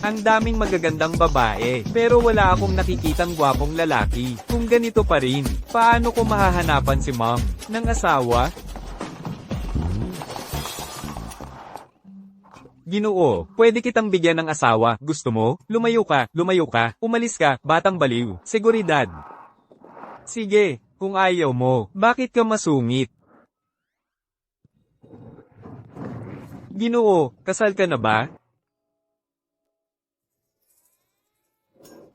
Ang daming magagandang babae, pero wala akong nakikitang gwapong lalaki. Kung ganito pa rin, paano ko mahahanapan si mom ng asawa? Ginoo, pwede kitang bigyan ng asawa, gusto mo? Lumayo ka, umalis ka, batang baliw. Seguridad. Sige, kung ayaw mo, bakit ka masungit? Ginoo, kasal ka na ba?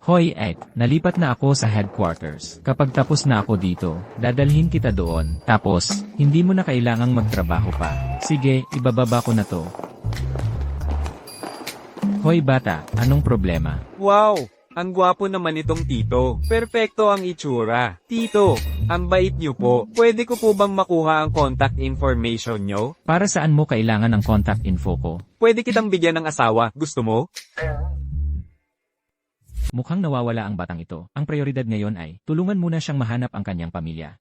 Hoy Ek, nalipat na ako sa headquarters. Kapag tapos na ako dito, dadalhin kita doon. Tapos, hindi mo na kailangang magtrabaho pa. Sige, ibababa ko na to. Hoy bata, anong problema? Wow! Ang gwapo naman itong tito. Perpekto ang itsura. Tito, ang bait niyo po. Pwede ko po bang makuha ang contact information niyo? Para saan mo kailangan ng contact info ko? Pwede kitang bigyan ng asawa, gusto mo? Mukhang nawawala ang batang ito. Ang prioridad ngayon ay, tulungan muna siyang mahanap ang kanyang pamilya.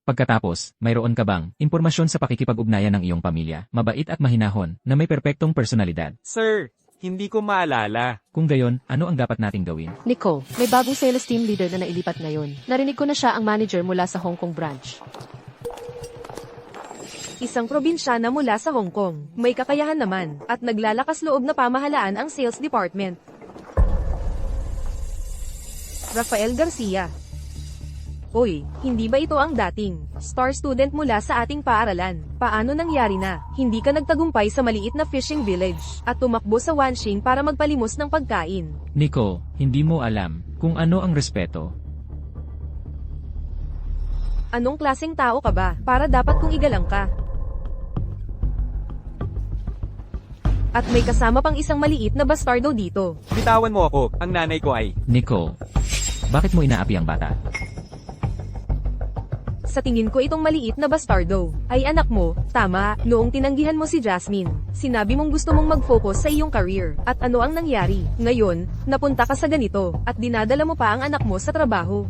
Pagkatapos, mayroon ka bang impormasyon sa pakikipag-ugnayan ng iyong pamilya, mabait at mahinahon, na may perpektong personalidad? Sir, hindi ko maalala. Kung gayon, ano ang dapat nating gawin? Nico, may bagong sales team leader na nailipat ngayon. Narinig ko na siya ang manager mula sa Hong Kong branch. Isang probinsyana mula sa Hong Kong. May kakayahan naman, at naglalakas loob na pamahalaan ang sales department. Rafael Garcia. Oy, hindi ba ito ang dating star student mula sa ating paaralan? Paano nangyari na hindi ka nagtagumpay sa maliit na fishing village at tumakbo sa Wanshing para magpalimos ng pagkain? Nico, hindi mo alam kung ano ang respeto. Anong klaseng tao ka ba para dapat kong igalang ka? At may kasama pang isang maliit na bastardo dito. Bitawan mo ako, ang nanay ko ay... Nico, bakit mo inaapi ang bata? Sa tingin ko itong maliit na bastardo ay anak mo, tama, noong tinanggihan mo si Jasmine. Sinabi mong gusto mong mag-focus sa iyong career. At ano ang nangyari? Ngayon, napunta ka sa ganito, at dinadala mo pa ang anak mo sa trabaho.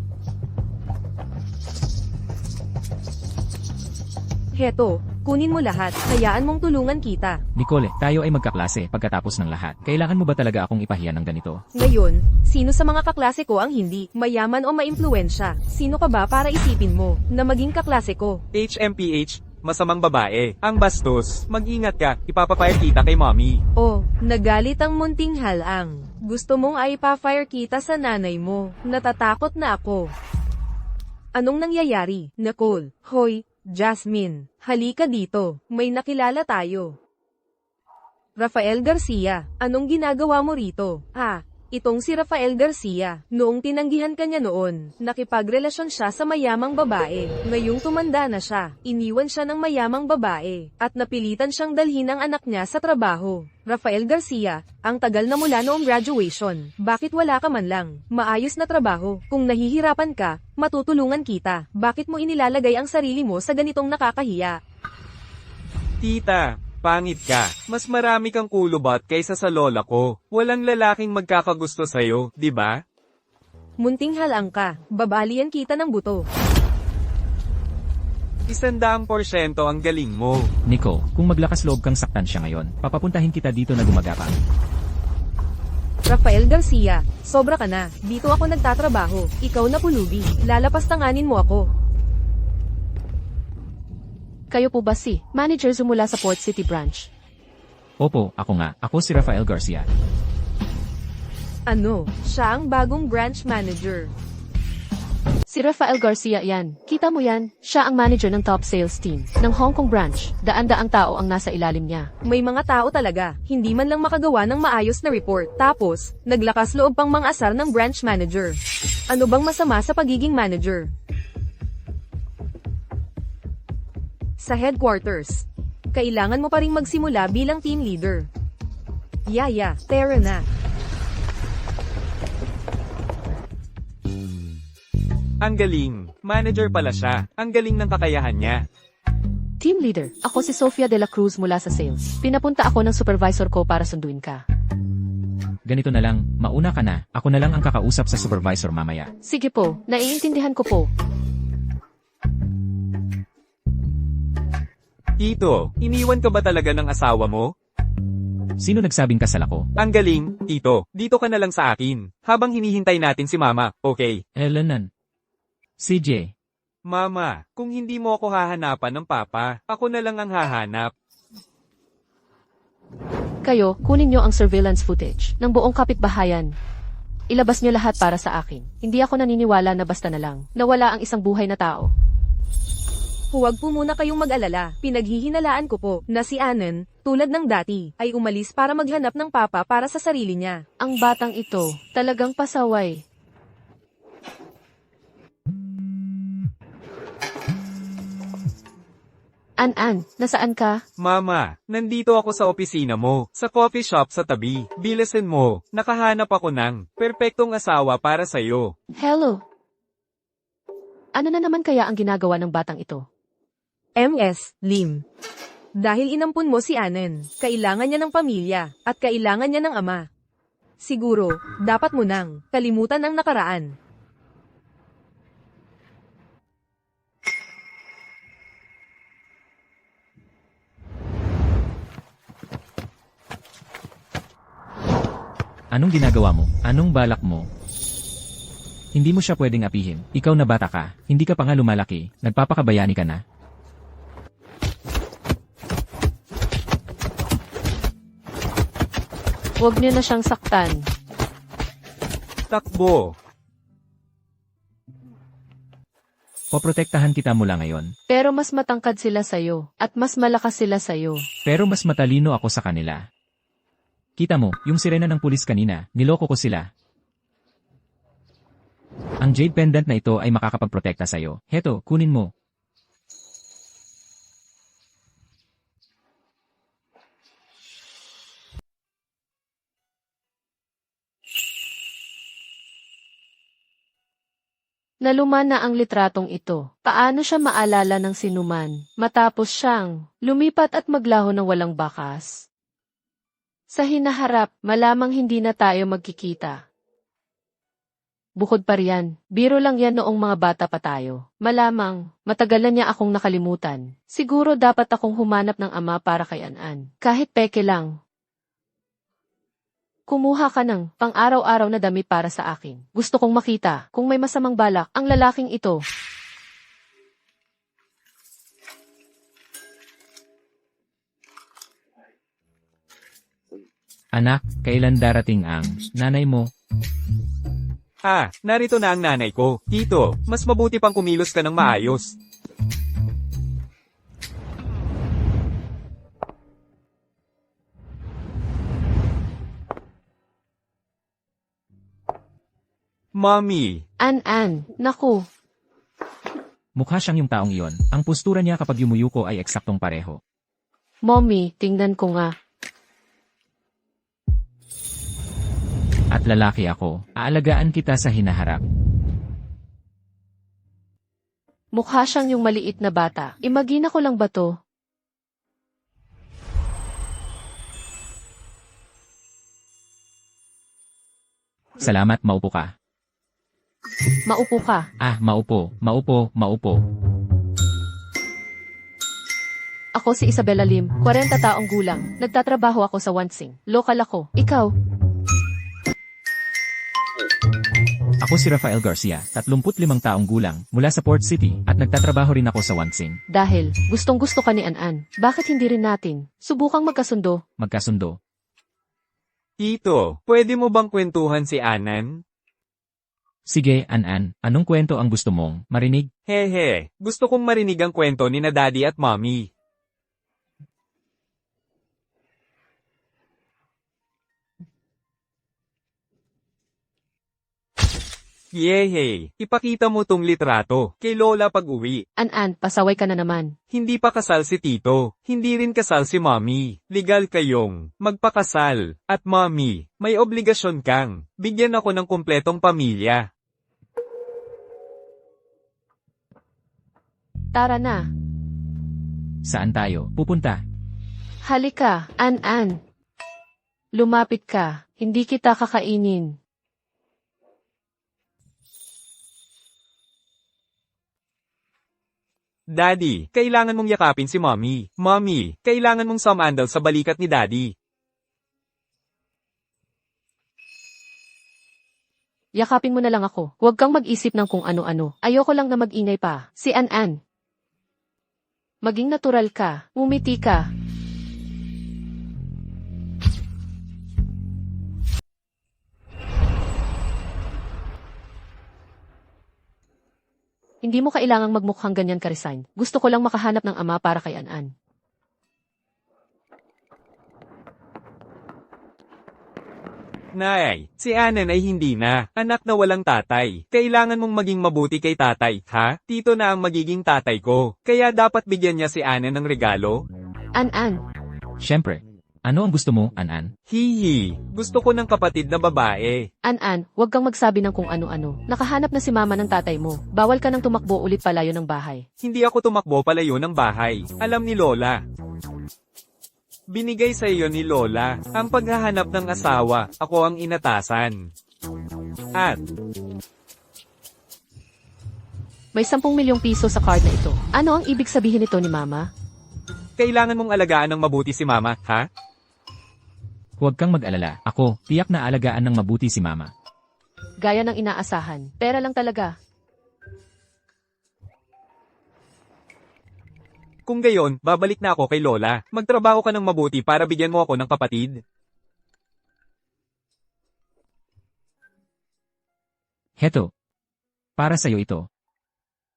Heto, kunin mo lahat, hayaan mong tulungan kita. Nicole, tayo ay magkaklase pagkatapos ng lahat. Kailangan mo ba talaga akong ipahiya ng ganito? Ngayon, sino sa mga kaklase ko ang hindi, mayaman o maimpluwensya? Sino ka ba para isipin mo, na maging kaklase ko? HMPH, masamang babae. Ang bastos. Mag-ingat ka, ipapapire kita kay mommy. Oh, nagalit ang munting halang. Gusto mong ay pa-fire kita sa nanay mo. Natatakot na ako. Anong nangyayari? Nicole, hoy, Jasmine, halika dito. May nakilala tayo. Rafael Garcia, anong ginagawa mo rito? Itong si Rafael Garcia. Noong tinanggihan kanya noon, nakipagrelasyon siya sa mayamang babae. Ngayong tumanda na siya, iniwan siya ng mayamang babae, at napilitan siyang dalhin ang anak niya sa trabaho. Rafael Garcia, ang tagal na mula noong graduation. Bakit wala ka man lang? Maayos na trabaho. Kung nahihirapan ka, matutulungan kita. Bakit mo inilalagay ang sarili mo sa ganitong nakakahiya? Tita, pangit ka. Mas marami kang kulubot kaysa sa lola ko. Walang lalaking magkakagusto sa'yo, di ba? Munting halang ka. Babalian kita ng buto. 100% ang galing mo. Nico, kung maglakas loob kang saktan siya ngayon, papapuntahin kita dito na gumagapang. Rafael Garcia, sobra ka na. Dito ako nagtatrabaho. Ikaw na pulubi. Lalapastanganin mo ako. Kayo po ba si manager mula sa Port City branch? Opo, ako nga. Ako si Rafael Garcia. Ano, siya ang bagong branch manager. Si Rafael Garcia yan. Kita mo yan? Siya ang manager ng top sales team ng Hong Kong branch. Daan-daang tao ang nasa ilalim niya. May mga tao talaga, hindi man lang makagawa ng maayos na report. Tapos, naglakas loob pang mang-asar ng branch manager. Ano bang masama sa pagiging manager? Sa headquarters, kailangan mo pa ring magsimula bilang team leader. Yaya, tara na. Ang galing. Manager pala siya. Ang galing ng kakayahan niya. Team leader, ako si Sofia de la Cruz mula sa sales. Pinapunta ako ng supervisor ko para sunduin ka. Ganito na lang, mauna ka na. Ako na lang ang kakausap sa supervisor mamaya. Sige po, naiintindihan ko po. Tito, iniwan ka ba talaga ng asawa mo? Sino nagsabing kasal ako? Ang galing, Tito. Dito ka na lang sa akin. Habang hinihintay natin si Mama, okay? Elenan. CJ. Mama, kung hindi mo ako hahanapan ng Papa, ako na lang ang hahanap. Kayo, kunin nyo ang surveillance footage ng buong kapitbahayan. Ilabas nyo lahat para sa akin. Hindi ako naniniwala na basta na lang nawala ang isang buhay na tao. Huwag po muna kayong mag-alala. Pinaghihinalaan ko po na si Anan, tulad ng dati, ay umalis para maghanap ng papa para sa sarili niya. Ang batang ito, talagang pasaway. An, nasaan ka? Mama, nandito ako sa opisina mo, sa coffee shop sa tabi. Bilisan mo, nakahanap ako ng perpektong asawa para sa'yo. Hello? Ano na naman kaya ang ginagawa ng batang ito? MS, Lim. Dahil inampun mo si Anan, kailangan niya ng pamilya, at kailangan niya ng ama. Siguro, dapat mo nang kalimutan ang nakaraan. Anong ginagawa mo? Anong balak mo? Hindi mo siya pwedeng apihin. Ikaw na bata ka, hindi ka pa nga lumalaki, nagpapakabayani ka na. Huwag niyo na siyang saktan. Takbo. Poprotektahan kita mula ngayon. Pero mas matangkad sila sa'yo, at mas malakas sila sa'yo. Pero mas matalino ako sa kanila. Kita mo, yung sirena ng pulis kanina, niloko ko sila. Ang jade pendant na ito ay makakapagprotekta sa'yo. Heto, kunin mo. Naluma na ang litratong ito. Paano siya maalala ng sinuman, matapos siyang lumipat at maglaho ng walang bakas? Sa hinaharap, malamang hindi na tayo magkikita. Bukod pa riyan, biro lang yan noong mga bata pa tayo. Malamang, matagal na niya akong nakalimutan. Siguro dapat akong humanap ng ama para kay An. Kahit peke lang. Kumuha ka ng pang-araw-araw na damit para sa akin. Gusto kong makita kung may masamang balak ang lalaking ito. Anak, kailan darating ang nanay mo? Narito na ang nanay ko. Tito, mas mabuti pang kumilos ka ng maayos. Mommy, An, naku. Mukha siyang yung taong iyon. Ang postura niya kapag yumuyuko ay eksaktong pareho. Mommy, tingnan ko nga. At lalaki ako, aalagaan kita sa hinaharap. Mukha siyang yung maliit na bata. Imagina ko lang ba to? Salamat, maupo ka. Maupo ka. Maupo. Ako si Isabella Lim, 40 taong gulang. Nagtatrabaho ako sa Wansing. Lokal ako. Ikaw? Ako si Rafael Garcia, 35 taong gulang, mula sa Port City, at nagtatrabaho rin ako sa Wansing. Dahil, gustong-gusto ka ni An. Bakit hindi rin natin? Subukang magkasundo. Magkasundo. Tito, pwede mo bang kwentuhan si Anan? Sige, An, anong kwento ang gusto mong marinig? Hehe, gusto kong marinig ang kwento ni na Daddy at Mommy. Yehey, ipakita mo tong litrato kay Lola pag-uwi. An, pasaway ka na naman. Hindi pa kasal si Tito, hindi rin kasal si Mommy. Legal kayong magpakasal. At Mommy, may obligasyon kang bigyan ako ng kumpletong pamilya. Tara na. Saan tayo pupunta? Halika, An. Lumapit ka. Hindi kita kakainin. Daddy, kailangan mong yakapin si Mommy. Mommy, kailangan mong sumandal sa balikat ni Daddy. Yakapin mo na lang ako. Huwag kang mag-isip ng kung ano-ano. Ayoko lang na mag-ingay pa. Si An-An. Maging natural ka. Umiti ka. Hindi mo kailangang magmukhang ganyan ka-resign. Gusto ko lang makahanap ng ama para kay An-An. Nay, si Anan ay hindi na. Anak na walang tatay. Kailangan mong maging mabuti kay tatay, ha? Tito na ang magiging tatay ko. Kaya dapat bigyan niya si Anan ng regalo. An-An. Siyempre. Ano ang gusto mo, An-An? Hihi, gusto ko ng kapatid na babae. An-An, huwag kang magsabi ng kung ano-ano. Nakahanap na si mama ng tatay mo. Bawal ka nang tumakbo ulit palayo ng bahay. Hindi ako tumakbo palayo ng bahay. Alam ni Lola. Binigay sa iyo ni Lola ang paghahanap ng asawa. Ako ang inatasan. At May 10 milyong piso sa card na ito. Ano ang ibig sabihin nito ni mama? kailangan mong alagaan ng mabuti si Mama, ha? Huwag kang mag-alala. Ako, tiyak na alagaan ng mabuti si Mama. Gaya ng inaasahan. Pera lang talaga. Kung gayon, babalik na ako kay Lola. Magtrabaho ka ng mabuti para bigyan mo ako ng kapatid. Heto. Para sa'yo ito.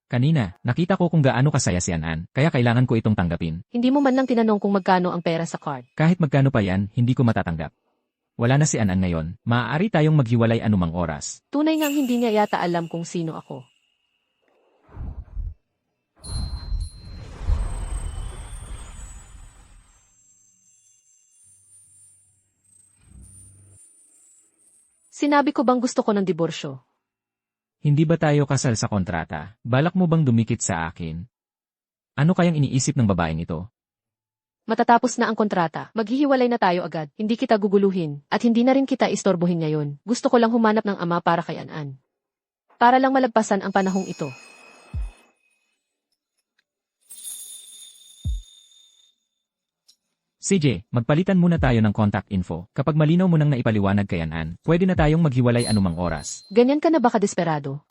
Kanina, nakita ko kung gaano kasaya si An-An, kaya kailangan ko itong tanggapin. Hindi mo man lang tinanong kung magkano ang pera sa card. Kahit magkano pa yan, hindi ko matatanggap. Wala na si An-An ngayon, maaari tayong maghiwalay anumang oras. Tunay ngang hindi niya yata alam kung sino ako. Sinabi ko bang gusto ko ng diborsyo? Hindi ba tayo kasal sa kontrata? Balak mo bang dumikit sa akin? Ano kayang iniisip ng babaeng ito? Matatapos na ang kontrata, maghihiwalay na tayo agad. Hindi kita guguluhin, at hindi na rin kita istorbohin ngayon. Gusto ko lang humanap ng ama para kay An-An. Para lang malagpasan ang panahong ito. CJ, magpalitan muna tayo ng contact info. Kapag malinaw mo nang naipaliwanag kay An-An, pwede na tayong maghiwalay anumang oras. Ganyan ka na ba kadesperado?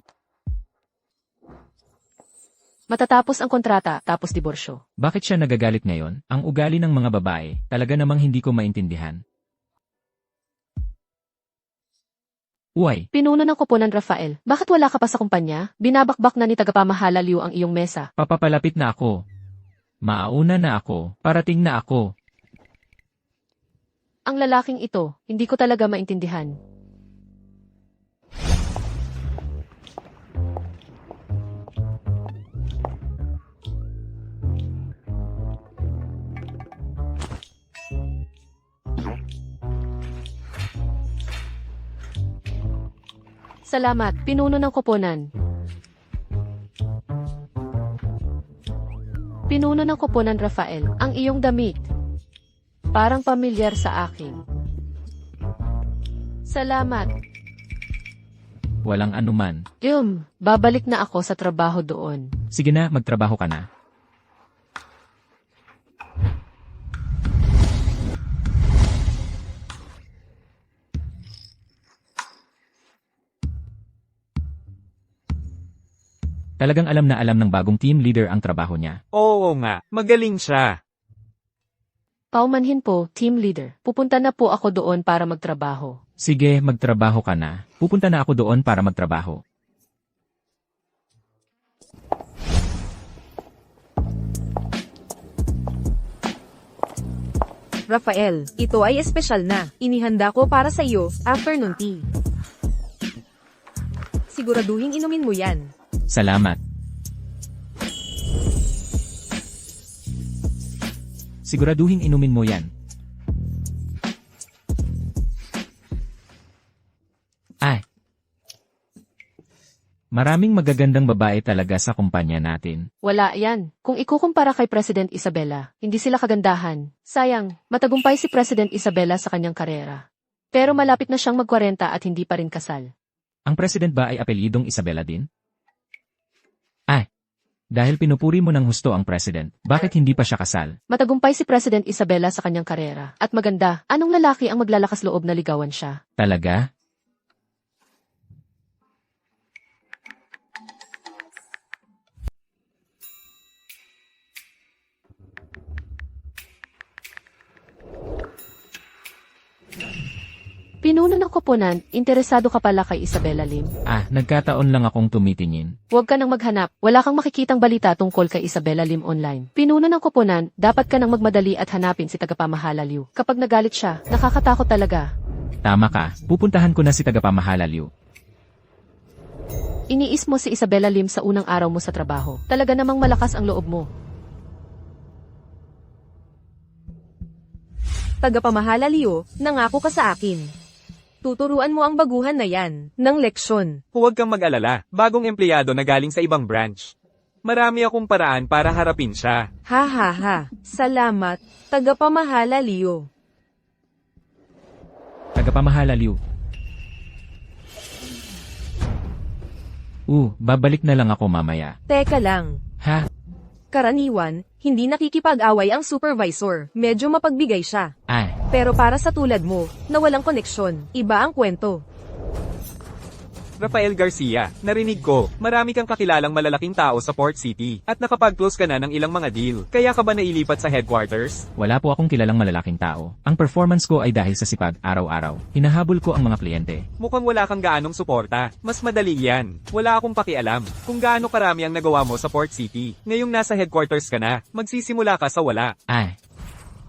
Matatapos ang kontrata, tapos diborsyo. Bakit siya nagagalit ngayon? Ang ugali ng mga babae, talaga namang hindi ko maintindihan. Uy, Pinuno ng koponan Rafael, bakit wala ka pa sa kumpanya? Binabakbak na ni tagapamahala Liu ang iyong mesa. papapalapit na ako. Maauna na ako, parating na ako. Ang lalaking ito, hindi ko talaga maintindihan. Salamat, pinuno ng koponan. Pinuno ng koponan Rafael, ang iyong damit. Parang pamilyar sa akin. Salamat. Walang anuman. Babalik na ako sa trabaho doon. Sige na, magtrabaho ka na. Talagang alam na alam ng bagong team leader ang trabaho niya. Oo nga, magaling siya. Paumanhin po, team leader. Pupunta na po ako doon para magtrabaho. Sige, magtrabaho ka na. Pupunta na ako doon para magtrabaho. Rafael, ito ay espesyal na. Inihanda ko para sa iyo, afternoon tea. Siguraduhin inumin mo yan. Salamat. Siguraduhin inumin mo yan. Ay. Maraming magagandang babae talaga sa kumpanya natin. Wala yan. Kung ikukumpara kay President Isabela, hindi sila kagandahan. Sayang, matagumpay si President Isabela sa kanyang karera. Pero malapit na siyang mag-40 at hindi pa rin kasal. Ang president ba ay apelyidong Isabela din? Ay. Dahil pinupuri mo ng husto ang president, bakit hindi pa siya kasal? Matagumpay si President Isabela sa kanyang karera. At maganda, anong lalaki ang maglalakas loob na ligawan siya? Talaga? Pinuno ng koponan, interesado ka pala kay Isabella Lim. Nagkataon lang akong tumitingin. Huwag ka nang maghanap, wala kang makikitang balita tungkol kay Isabella Lim online. Pinuno ng koponan, dapat ka nang magmadali at hanapin si tagapamahala Liu. Kapag nagalit siya, nakakatakot talaga. Tama ka, pupuntahan ko na si tagapamahala Liu. Iniis mo si Isabella Lim sa unang araw mo sa trabaho. Talaga namang malakas ang loob mo. Tagapamahala Leo, nangako ka sa akin. Tuturuan mo ang baguhan na yan ng leksyon. Huwag kang mag-alala, bagong empleyado na galing sa ibang branch. Marami akong paraan para harapin siya. Ha ha ha. Salamat, tagapamahala Leo. Tagapamahala Liu. Babalik na lang ako mamaya. Teka lang. Ha? Karaniwan, hindi nakikipag-away ang supervisor. Medyo mapagbigay siya. Pero para sa tulad mo, na walang koneksyon, iba ang kwento. Rafael Garcia, narinig ko, marami kang kakilalang malalaking tao sa Port City, at nakapag-close ka na ng ilang mga deal. Kaya ka ba nailipat sa headquarters? Wala po akong kilalang malalaking tao. Ang performance ko ay dahil sa sipag, araw-araw. Hinahabol ko ang mga kliyente. Mukhang wala kang gaanong suporta. Mas madali yan. Wala akong pakialam kung gaano karami ang nagawa mo sa Port City. Ngayong nasa headquarters ka na, magsisimula ka sa wala.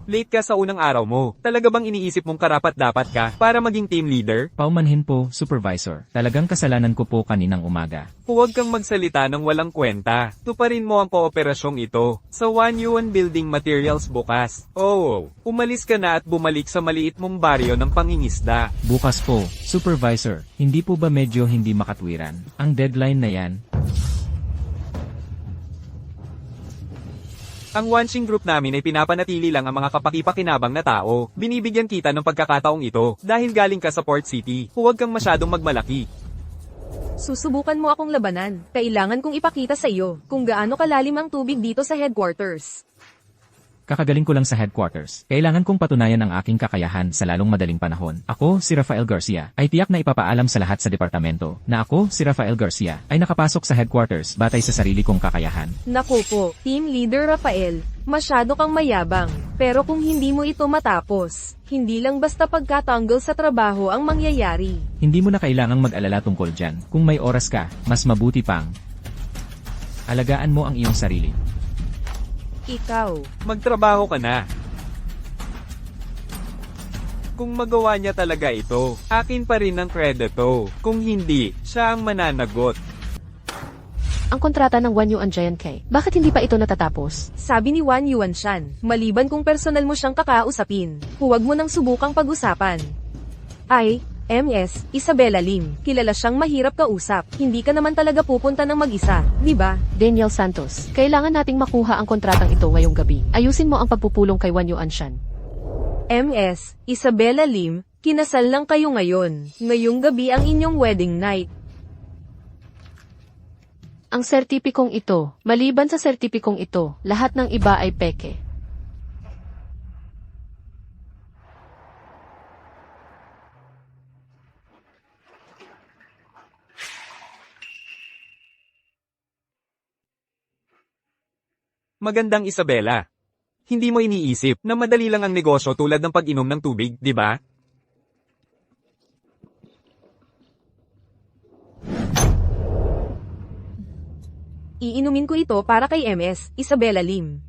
Late ka sa unang araw mo. Talaga bang iniisip mong karapat-dapat ka para maging team leader? Paumanhin po, supervisor. Talagang kasalanan ko po kaninang umaga. Huwag kang magsalita ng walang kwenta. Tuparin mo ang kooperasyong ito sa 1U1 Building Materials bukas. Umalis ka na at bumalik sa maliit mong baryo ng pangingisda. Bukas po, supervisor. Hindi po ba medyo hindi makatwiran? Ang deadline na yan. Ang Wanxing Group namin ay pinapanatili lang ang mga kapakipakinabang na tao. Binibigyan kita ng pagkakataong ito dahil galing ka sa Port City. Huwag kang masyadong magmalaki. Susubukan mo akong labanan. Kailangan kong ipakita sa iyo kung gaano kalalim ang tubig dito sa headquarters. Kakagaling ko lang sa headquarters. Kailangan kong patunayan ang aking kakayahan sa lalong madaling panahon. Ako, si Rafael Garcia, ay tiyak na ipapaalam sa lahat sa departamento na ako, si Rafael Garcia, ay nakapasok sa headquarters batay sa sarili kong kakayahan. Naku po, Team Leader Rafael, masyado kang mayabang. Pero kung hindi mo ito matapos, hindi lang basta pagkatanggal sa trabaho ang mangyayari. Hindi mo na kailangang mag-alala tungkol dyan. Kung may oras ka, mas mabuti pang alagaan mo ang iyong sarili. Ikaw. Magtrabaho ka na. Kung magawa niya talaga ito, akin pa rin ang kredito. Kung hindi, siya ang mananagot. Ang kontrata ng 1U ang Giant K. Bakit hindi pa ito natatapos? Sabi ni Wan Yuanshan, maliban kung personal mo siyang kakausapin, huwag mo nang subukang pag-usapan. MS, Isabella Lim, kilala siyang mahirap kausap. Hindi ka naman talaga pupunta ng mag-isa, di ba? Daniel Santos, kailangan nating makuha ang kontratang ito ngayong gabi. Ayusin mo ang pagpupulong kay Wan Yuanshan. MS, Isabella Lim, kinasal lang kayo ngayon. Ngayong gabi ang inyong wedding night. Ang sertipikong ito, maliban sa sertipikong ito, lahat ng iba ay peke. Magandang Isabela. Hindi mo iniisip na madali lang ang negosyo tulad ng pag-inom ng tubig, di ba? Iinumin ko ito para kay MS, Isabella Lim.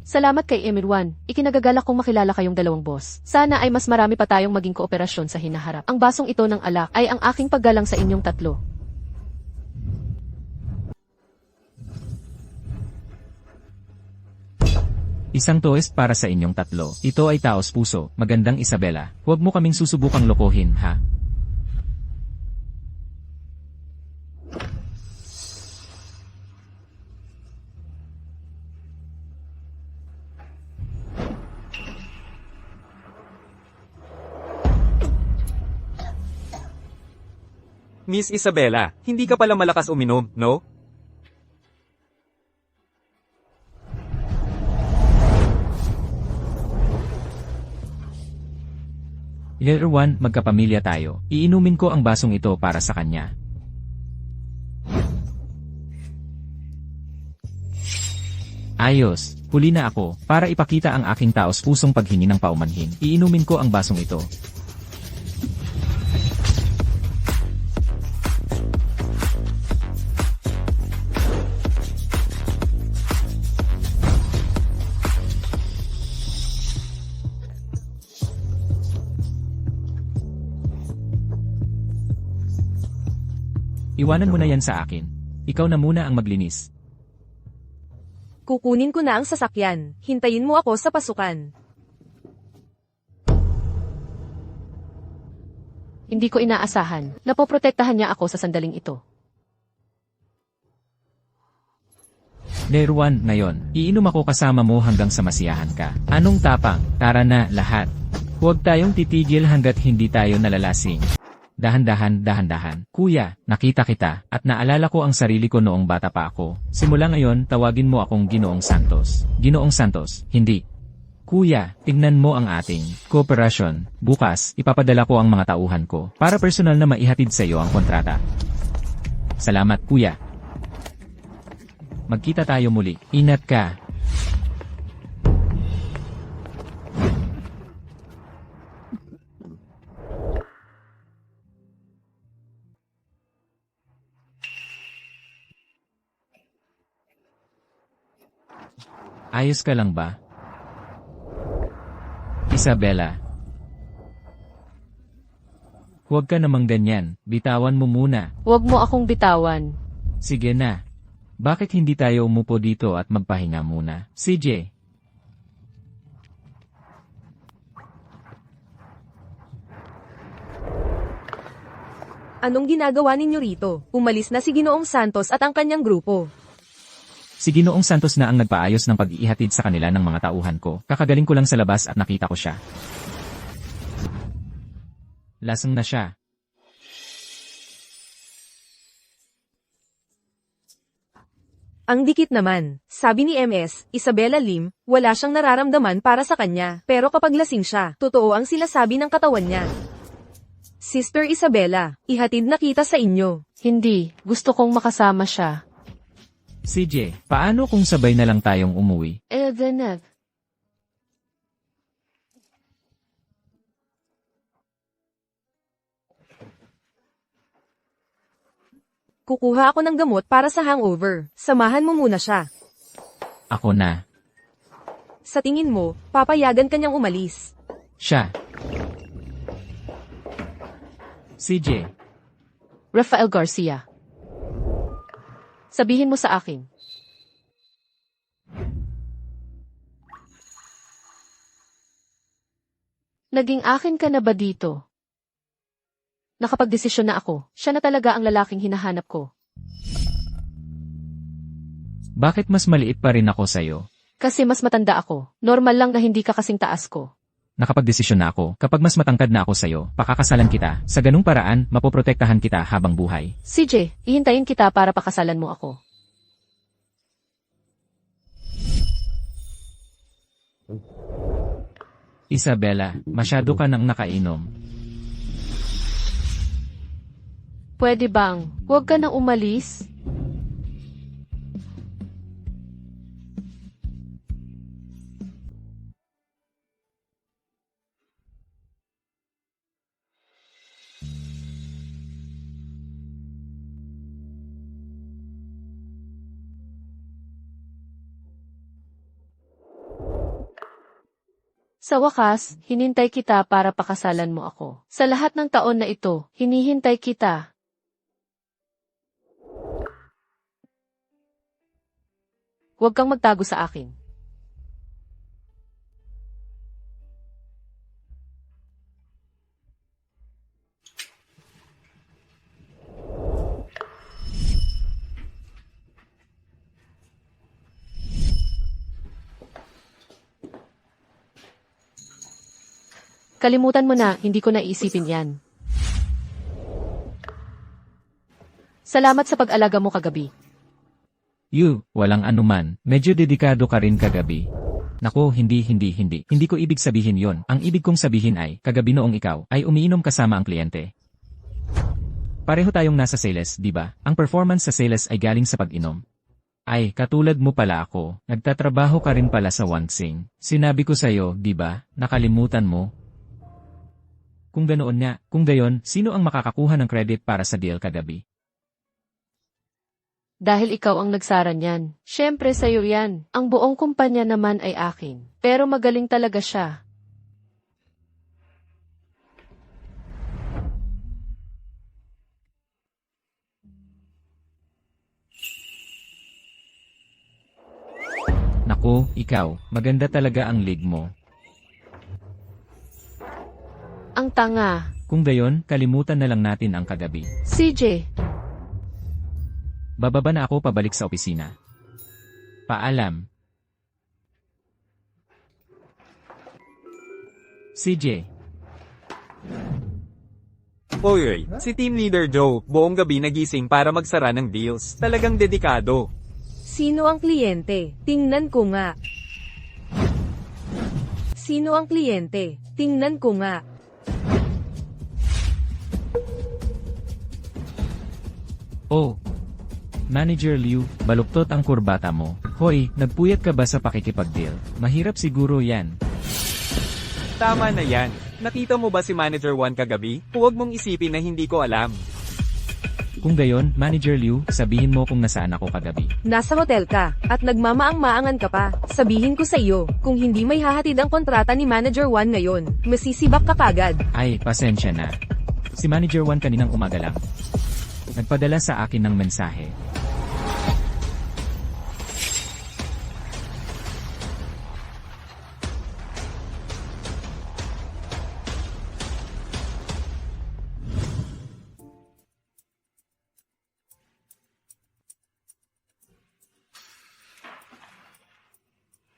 Salamat kay Emir Wan. Ikinagagalak kong makilala kayong dalawang boss. Sana ay mas marami pa tayong maging kooperasyon sa hinaharap. Ang basong ito ng alak ay ang aking paggalang sa inyong tatlo. Isang toast para sa inyong tatlo. Ito ay taos puso. Magandang Isabela. Huwag mo kaming susubukang lokohin, ha? Miss Isabela, hindi ka pala malakas uminom, no? Year 1, magkapamilya tayo. Iinumin ko ang basong ito para sa kanya. Ayos. Huli na ako, para ipakita ang aking taos-pusong paghingi ng paumanhin. Iinumin ko ang basong ito. Iwanan mo na yan sa akin. Ikaw na muna ang maglinis. Kukunin ko na ang sasakyan. Hintayin mo ako sa pasukan. Hindi ko inaasahan. Napoprotektahan niya ako sa sandaling ito. Leruan, ngayon, iinom ako kasama mo hanggang sa masiyahan ka. Anong tapang? Tara na, lahat. Huwag tayong titigil hanggat hindi tayo nalalasing. Dahan-dahan, dahan-dahan. Kuya, nakita kita, at naalala ko ang sarili ko noong bata pa ako. Simula ngayon, tawagin mo akong Ginoong Santos. Ginoong Santos, hindi. Kuya, tignan mo ang ating kooperasyon. Bukas, ipapadala ko ang mga tauhan ko para personal na maihatid sa iyo ang kontrata. Salamat, kuya. Magkita tayo muli. Ingat ka. Ayos ka lang ba? Isabela. Huwag ka namang ganyan, bitawan mo muna. Huwag mo akong bitawan. Sige na. Bakit hindi tayo umupo dito at magpahinga muna? CJ. Anong ginagawa ninyo rito? Umalis na si Ginoong Santos at ang kanyang grupo. Si Ginoong Santos na ang nagpaayos ng pag-ihatid sa kanila ng mga tauhan ko. Kakagaling ko lang sa labas at nakita ko siya. Lasang na siya. Ang dikit naman. Sabi ni MS, Isabella Lim, wala siyang nararamdaman para sa kanya. Pero kapag lasing siya, totoo ang sinasabi ng katawan niya. Sister Isabella, ihatid na kita sa inyo. Hindi, gusto kong makasama siya. CJ, paano kung sabay na lang tayong umuwi? Elvenev. Kukuha ako ng gamot para sa hangover. Samahan mo muna siya. Ako na. Sa tingin mo, papayagan kanyang umalis. Siya. CJ. Rafael Garcia. Sabihin mo sa akin. Naging akin ka na ba dito? Nakapagdesisyon na ako. Siya na talaga ang lalaking hinahanap ko. Bakit mas maliit pa rin ako sa'yo? Kasi mas matanda ako. Normal lang na hindi ka kasing taas ko. Nakapagdesisyon na ako. Kapag mas matangkad na ako sa'yo, pakakasalan kita. Sa ganung paraan, mapoprotektahan kita habang buhay. CJ, ihintayin kita para pakasalan mo ako. Isabella, masyado ka nang nakainom. Pwede bang, huwag ka na umalis? Sa wakas, hinintay kita para pakasalan mo ako. Sa lahat ng taon na ito, hinihintay kita. Huwag kang magtago sa akin. Kalimutan mo na, hindi ko naisipin yan. Salamat sa pag-alaga mo kagabi. Walang anuman. Medyo dedikado ka rin kagabi. Nako, hindi. Hindi ko ibig sabihin yon. Ang ibig kong sabihin ay, kagabi noong ikaw, ay umiinom kasama ang kliyente. Pareho tayong nasa sales, di ba? Ang performance sa sales ay galing sa pag-inom. Ay, katulad mo pala ako. Nagtatrabaho ka rin pala sa Wansing. Sinabi ko sa'yo, di ba? Nakalimutan mo? Kung ganoon nga, kung gayon, sino ang makakakuha ng credit para sa deal kagabi? Dahil ikaw ang nagsara niyan. Siyempre sa'yo yan. Ang buong kumpanya naman ay akin. Pero magaling talaga siya. Naku, ikaw, maganda talaga ang league mo. Ang tanga. Kung gayon, kalimutan na lang natin ang kagabi. CJ, Bababa na ako pabalik sa opisina. Paalam. CJ. Oy, si Team Leader Joe, buong gabi nagising para magsara ng deals. Talagang dedikado. Sino ang kliyente? Tingnan ko nga. Sino ang kliyente? Tingnan ko nga. Oh. Manager Liu, baluktot ang kurbata mo. Hoy, nagpuyat ka ba sa pakikipag-deal? Mahirap siguro yan. Tama na yan. Nakita mo ba si Manager 1 kagabi? Huwag mong isipin na hindi ko alam. Kung gayon, Manager Liu, sabihin mo kung nasaan ako kagabi. Nasa hotel ka, at nagmamaang-maangan ka pa. Sabihin ko sa iyo, kung hindi may hahatid ang kontrata ni Manager 1 ngayon, masisibak ka kagad. Ay, pasensya na. Si Manager 1 kaninang umaga lang. Nagpadala sa akin ng mensahe.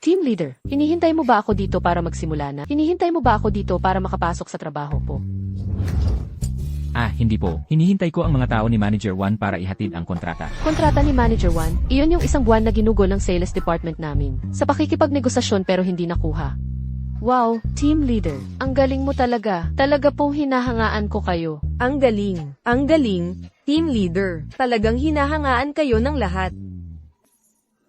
Team Leader, hinihintay mo ba ako dito para magsimula na? Hinihintay mo ba ako dito para makapasok sa trabaho po? Ah, hindi po. Hinihintay ko ang mga tao ni Manager 1 para ihatid ang kontrata. Kontrata ni Manager 1, iyon yung isang buwan na ginugol ng sales department namin. Sa pakikipagnegosasyon pero hindi nakuha. Wow, Team Leader, ang galing mo talaga. Talaga pong hinahangaan ko kayo. Ang galing. Ang galing. Team leader. Talagang hinahangaan kayo ng lahat.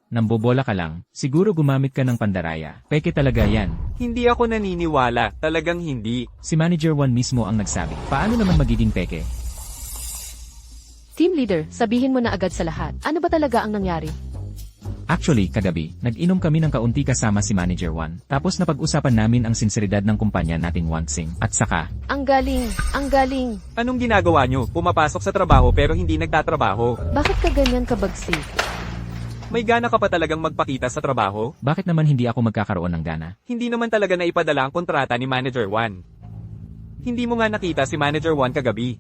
Nambobola ka lang. Siguro gumamit ka ng pandaraya. Peke talaga yan. Hindi ako naniniwala. Talagang hindi. Si Manager 1 mismo ang nagsabi. Paano naman magiging peke? Team Leader, sabihin mo na agad sa lahat. Ano ba talaga ang nangyari? Actually, kagabi, nag-inom kami ng kaunti kasama si Manager 1. Tapos napag-usapan namin ang sinseridad ng kumpanya nating Wansing. At saka, Ang galing, ang galing. Anong ginagawa nyo? Pumapasok sa trabaho pero hindi nagtatrabaho. Bakit ka ganyan kabagsik? May gana ka pa talagang magpakita sa trabaho? bakit naman hindi ako magkakaroon ng gana? Hindi naman talaga naipadala ang kontrata ni Manager 1. Hindi mo nga nakita si Manager 1 kagabi.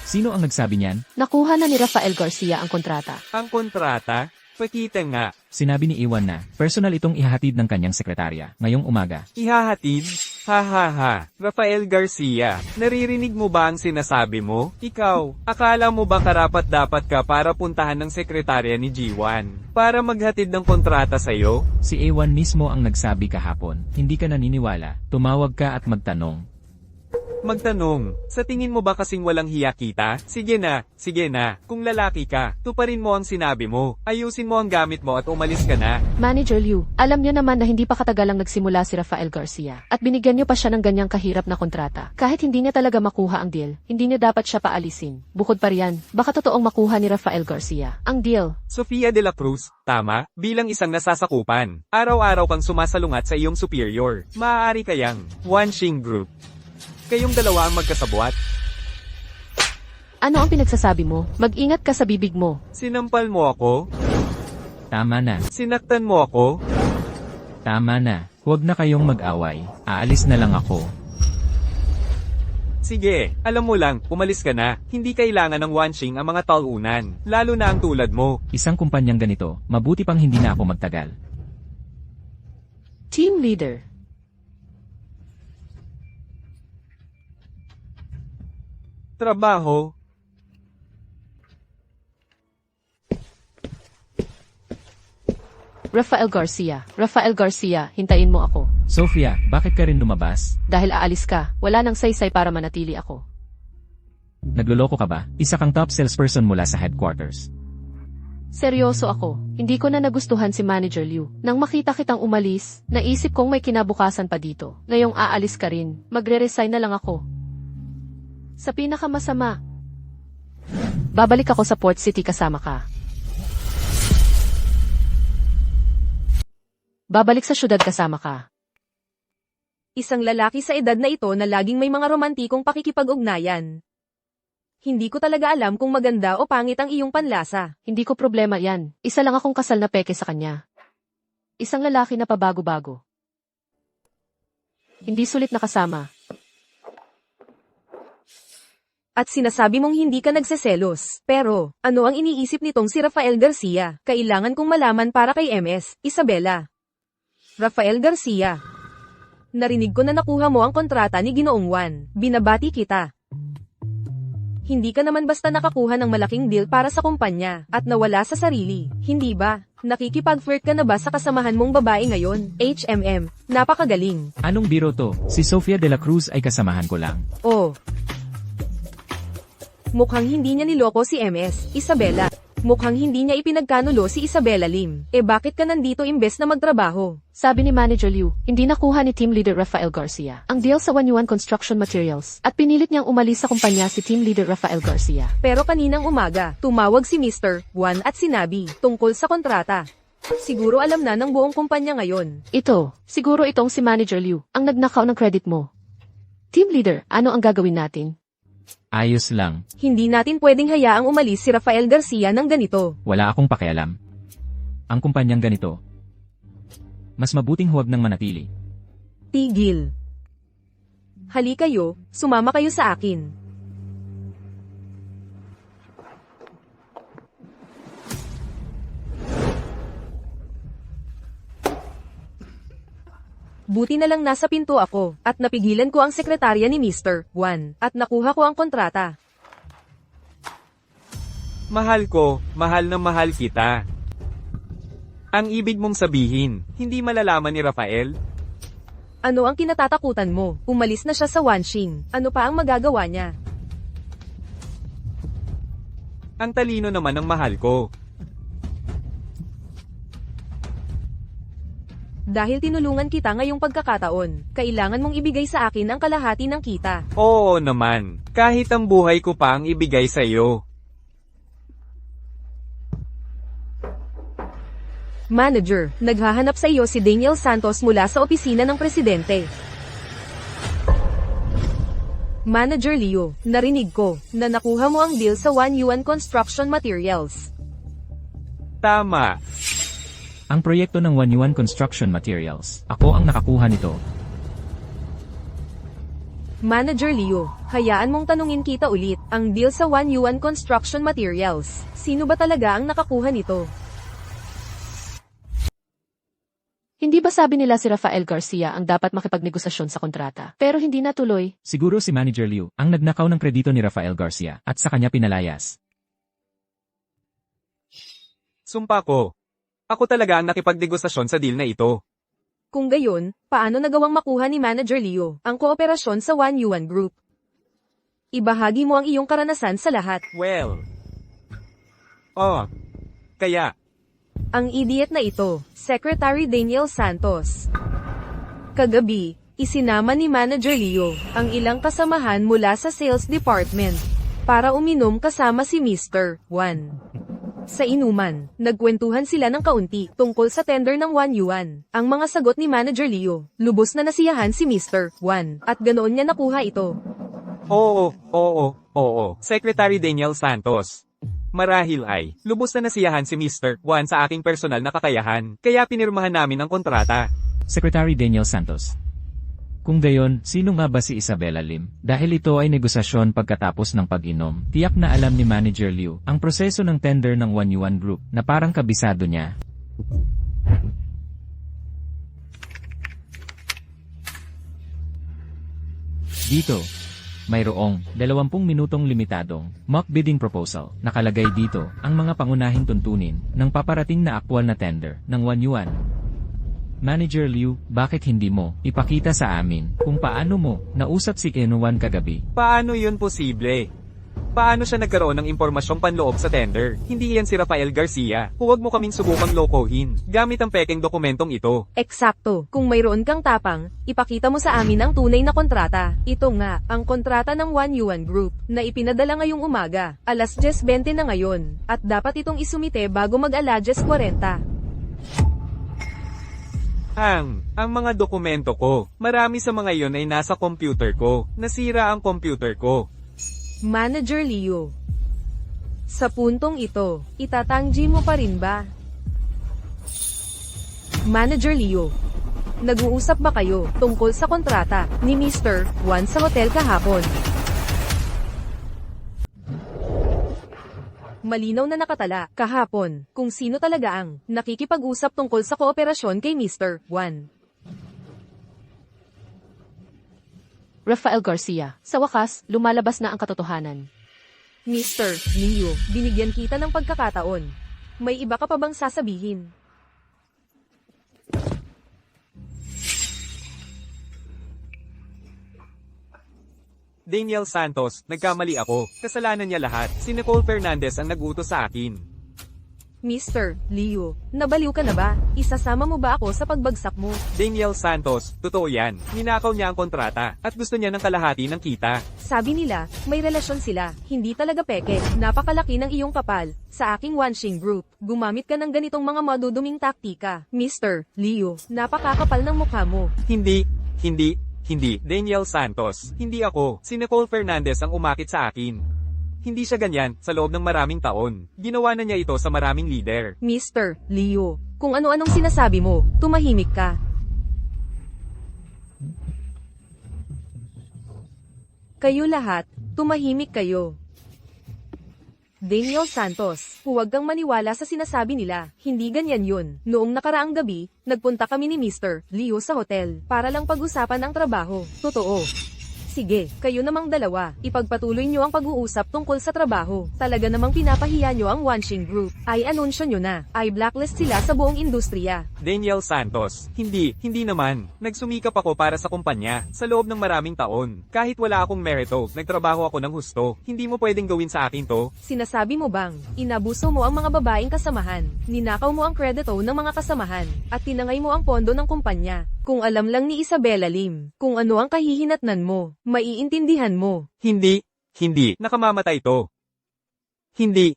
Sino ang nagsabi niyan? Nakuha na ni Rafael Garcia ang kontrata. Ang kontrata? Pakita nga. Sinabi ni Iwan na, personal itong ihahatid ng kanyang sekretarya, ngayong umaga. Ihahatid? Ha ha ha. Rafael Garcia, naririnig mo ba ang sinasabi mo? Ikaw, akala mo ba karapat-dapat ka para puntahan ng sekretarya ni G1? Para maghatid ng kontrata sa'yo? Si Iwan mismo ang nagsabi kahapon, hindi ka naniniwala, tumawag ka at magtanong. Magtanong, sa tingin mo ba kasing walang hiya kita? Sige na. Kung lalaki ka, tuparin mo ang sinabi mo. Ayusin mo ang gamit mo at umalis ka na. Manager Liu, alam niyo naman na hindi pa katagalang nagsimula si Rafael Garcia. At binigyan niyo pa siya ng ganyang kahirap na kontrata. Kahit hindi niya talaga makuha ang deal, hindi niyo dapat siya paalisin. Bukod pa riyan, baka totoong makuha ni Rafael Garcia ang deal. Sofia de la Cruz, tama, bilang isang nasasakupan. Araw-araw kang sumasalungat sa iyong superior. Maaari kayang Wanxing Group. Kayong dalawa ang magkasabwat. Ano ang pinagsasabi mo? Mag-ingat ka sa bibig mo. Sinampal mo ako? Tama na, Sinaktan mo ako? tama na, huwag na kayong mag-away, aalis na lang ako. Sige, alam mo lang, umalis ka na. Hindi kailangan ng Wanxing ang mga talunan, lalo na ang tulad mo. Isang kumpanyang ganito, mabuti pang hindi na ako magtagal. Team Leader. Trabaho? Rafael Garcia, hintayin mo ako. Sofia, bakit ka rin lumabas? Dahil aalis ka, wala nang saysay para manatili ako. Nagloloko ka ba? Isa kang top salesperson mula sa headquarters. Seryoso ako, hindi ko na nagustuhan si Manager Liu. Nang makita kitang umalis, naisip kong may kinabukasan pa dito. Ngayong aalis ka rin, magre-resign na lang ako. Sa pinakamasama, babalik ako sa Port City kasama ka. Babalik sa syudad kasama ka. Isang lalaki sa edad na ito na laging may mga romantikong pakikipag-ugnayan. Hindi ko talaga alam kung maganda o pangit ang iyong panlasa. Hindi ko problema yan. Isa lang akong kasal na peke sa kanya. Isang lalaki na pabago-bago. Hindi sulit na kasama. At sinasabi mong hindi ka nagseselos. Pero, ano ang iniisip nitong si Rafael Garcia? Kailangan kong malaman para kay MS, Isabela. Rafael Garcia. Narinig ko na nakuha mo ang kontrata ni Ginoong Juan. Binabati kita. Hindi ka naman basta nakakuha ng malaking deal para sa kumpanya, at nawala sa sarili, hindi ba? Nakikipag-flirt ka na ba sa kasamahan mong babae ngayon? HMM, napakagaling. Anong biro to? Si Sofia de la Cruz ay kasamahan ko lang. Oh. Mukhang hindi niya niloko si MS, Isabela. Mukhang hindi niya ipinagkanulo si Isabela Lim. Bakit ka nandito imbes na magtrabaho? Sabi ni Manager Liu, hindi nakuha ni Team Leader Rafael Garcia ang deal sa 1-1 Construction Materials at pinilit niyang umalis sa kumpanya si Team Leader Rafael Garcia. Pero kaninang umaga, tumawag si Mr. Juan at sinabi, tungkol sa kontrata. Siguro alam na ng buong kumpanya ngayon. Siguro itong si Manager Liu, ang nagnakaw ng credit mo. Team Leader, ano ang gagawin natin? Ayos lang. Hindi natin pwedeng hayaang umalis si Rafael Garcia ng ganito. Wala akong pakialam. Ang kumpanyang ganito. Mas mabuting huwag nang manatili. Tigil. Hali kayo, sumama kayo sa akin. Buti na lang nasa pinto ako, at napigilan ko ang sekretarya ni Mr. Juan, at nakuha ko ang kontrata. Mahal ko, mahal na mahal kita. Ang ibig mong sabihin, hindi malalaman ni Rafael? Ano ang kinatatakutan mo? Umalis na siya sa Wanxing. Ano pa ang magagawa niya? Ang talino naman ng mahal ko. Dahil tinulungan kita ngayong pagkakataon, kailangan mong ibigay sa akin ang kalahati ng kita. Oo naman, kahit ang buhay ko pa ang ibigay sa iyo. Manager, naghahanap sa iyo si Daniel Santos mula sa opisina ng presidente. Manager Leo, narinig ko na nakuha mo ang deal sa 1-1 Construction Materials. Tama. Ang proyekto ng 1-1 Construction Materials. Ako ang nakakuha nito. Manager Leo, hayaan mong tanungin kita ulit, ang deal sa 1-1 Construction Materials. Sino ba talaga ang nakakuha nito? Hindi ba sabi nila si Rafael Garcia ang dapat makipagnegosasyon sa kontrata, pero hindi natuloy? Siguro si Manager Liu ang nagnakaw ng kredito ni Rafael Garcia at sa kanya pinalayas. Sumpa ko. Ako talaga ang nakipagnegosasyon sa deal na ito. Kung gayon, paano nagawang makuha ni Manager Leo ang kooperasyon sa 1-1 Group? Ibahagi mo ang iyong karanasan sa lahat. Well. Kaya. Ang idiot na ito, Secretary Daniel Santos. Kagabi, isinama ni Manager Leo ang ilang kasamahan mula sa sales department para uminom kasama si Mr. Juan. Sa inuman, nagkwentuhan sila ng kaunti tungkol sa tender ng 1-1. Ang mga sagot ni Manager Leo, lubos na nasiyahan si Mr. Juan, at ganoon niya nakuha ito. Oo. Secretary Daniel Santos. Marahil ay, lubos na nasiyahan si Mr. Juan sa aking personal na kakayahan, kaya pinirmahan namin ang kontrata. Secretary Daniel Santos. Kung gayon, sino nga ba si Isabela Lim? Dahil ito ay negosasyon pagkatapos ng pag-inom, tiyak na alam ni Manager Liu ang proseso ng tender ng 1-1 Group na parang kabisado niya. Dito, mayroong 20 minutong limitadong mock bidding proposal. Nakalagay dito ang mga pangunahing tuntunin ng paparating na aktwal na tender ng 1-1. Manager Liu, bakit hindi mo ipakita sa amin kung paano mo nausap si Ginoong Juan kagabi? Paano yun posible? Paano siya nagkaroon ng impormasyong panloob sa tender? Hindi yan si Rafael Garcia. Huwag mo kaming subukang lokohin. Gamit ang pekeng dokumentong ito. Eksakto. Kung mayroon kang tapang, ipakita mo sa amin ang tunay na kontrata. Ito nga, ang kontrata ng One Yuan Group, na ipinadala ngayong umaga. Alas 10:20 na ngayon. At dapat itong isumite bago mag-alas 10:40. Ang mga dokumento ko, marami sa mga iyon ay nasa computer ko. Nasira ang computer ko. Manager Leo. Sa puntong ito, itatanggi mo pa rin ba? Manager Leo. Nag-uusap ba kayo tungkol sa kontrata ni Mr. Juan sa hotel kahapon? Malinaw na nakatala kahapon kung sino talaga ang nakikipag-usap tungkol sa kooperasyon kay Mr. Juan. Rafael Garcia. Sa wakas, lumalabas na ang katotohanan. Mr. Leo, binigyan kita ng pagkakataon. May iba ka pa bang sasabihin? Daniel Santos, nagkamali ako. Kasalanan niya lahat. Si Nicole Fernandez ang nag-utos sa akin. Mr. Leo, nabaliw ka na ba? Isasama mo ba ako sa pagbagsak mo? Daniel Santos, totoo yan. Ninakaw niya ang kontrata at gusto niya ng kalahati ng kita. Sabi nila, may relasyon sila. Hindi talaga peke. Napakalaki ng iyong kapal. Sa aking Wanshing Group, gumamit ka ng ganitong mga maduduming taktika. Mr. Leo, napakakapal ng mukha mo. Hindi. Daniel Santos, hindi ako. Si Nicole Fernandez ang umakit sa akin. Hindi siya ganyan sa loob ng maraming taon. Ginawa na niya ito sa maraming leader. Mr. Leo, kung ano-anong sinasabi mo, tumahimik ka. Kayo lahat, tumahimik kayo. Daniel Santos, huwag kang maniwala sa sinasabi nila. Hindi ganyan yun. Noong nakaraang gabi, nagpunta kami ni Mr. Leo sa hotel para lang pag-usapan ang trabaho. Totoo. Sige, kayo namang dalawa, ipagpatuloy nyo ang pag-uusap tungkol sa trabaho. Talaga namang pinapahiya nyo ang Wanshing Group. Ay anunsyo nyo na, ay blacklist sila sa buong industriya. Daniel Santos, hindi naman. Nagsumikap ako para sa kumpanya, sa loob ng maraming taon. Kahit wala akong merito, nagtrabaho ako ng husto. Hindi mo pwedeng gawin sa akin to. Sinasabi mo bang, inabuso mo ang mga babaeng kasamahan, ninakaw mo ang kredito ng mga kasamahan, at tinangay mo ang pondo ng kumpanya? Kung alam lang ni Isabela Lim, kung ano ang kahihinatnan mo, maiintindihan mo. Hindi. Nakamamatay to. Hindi.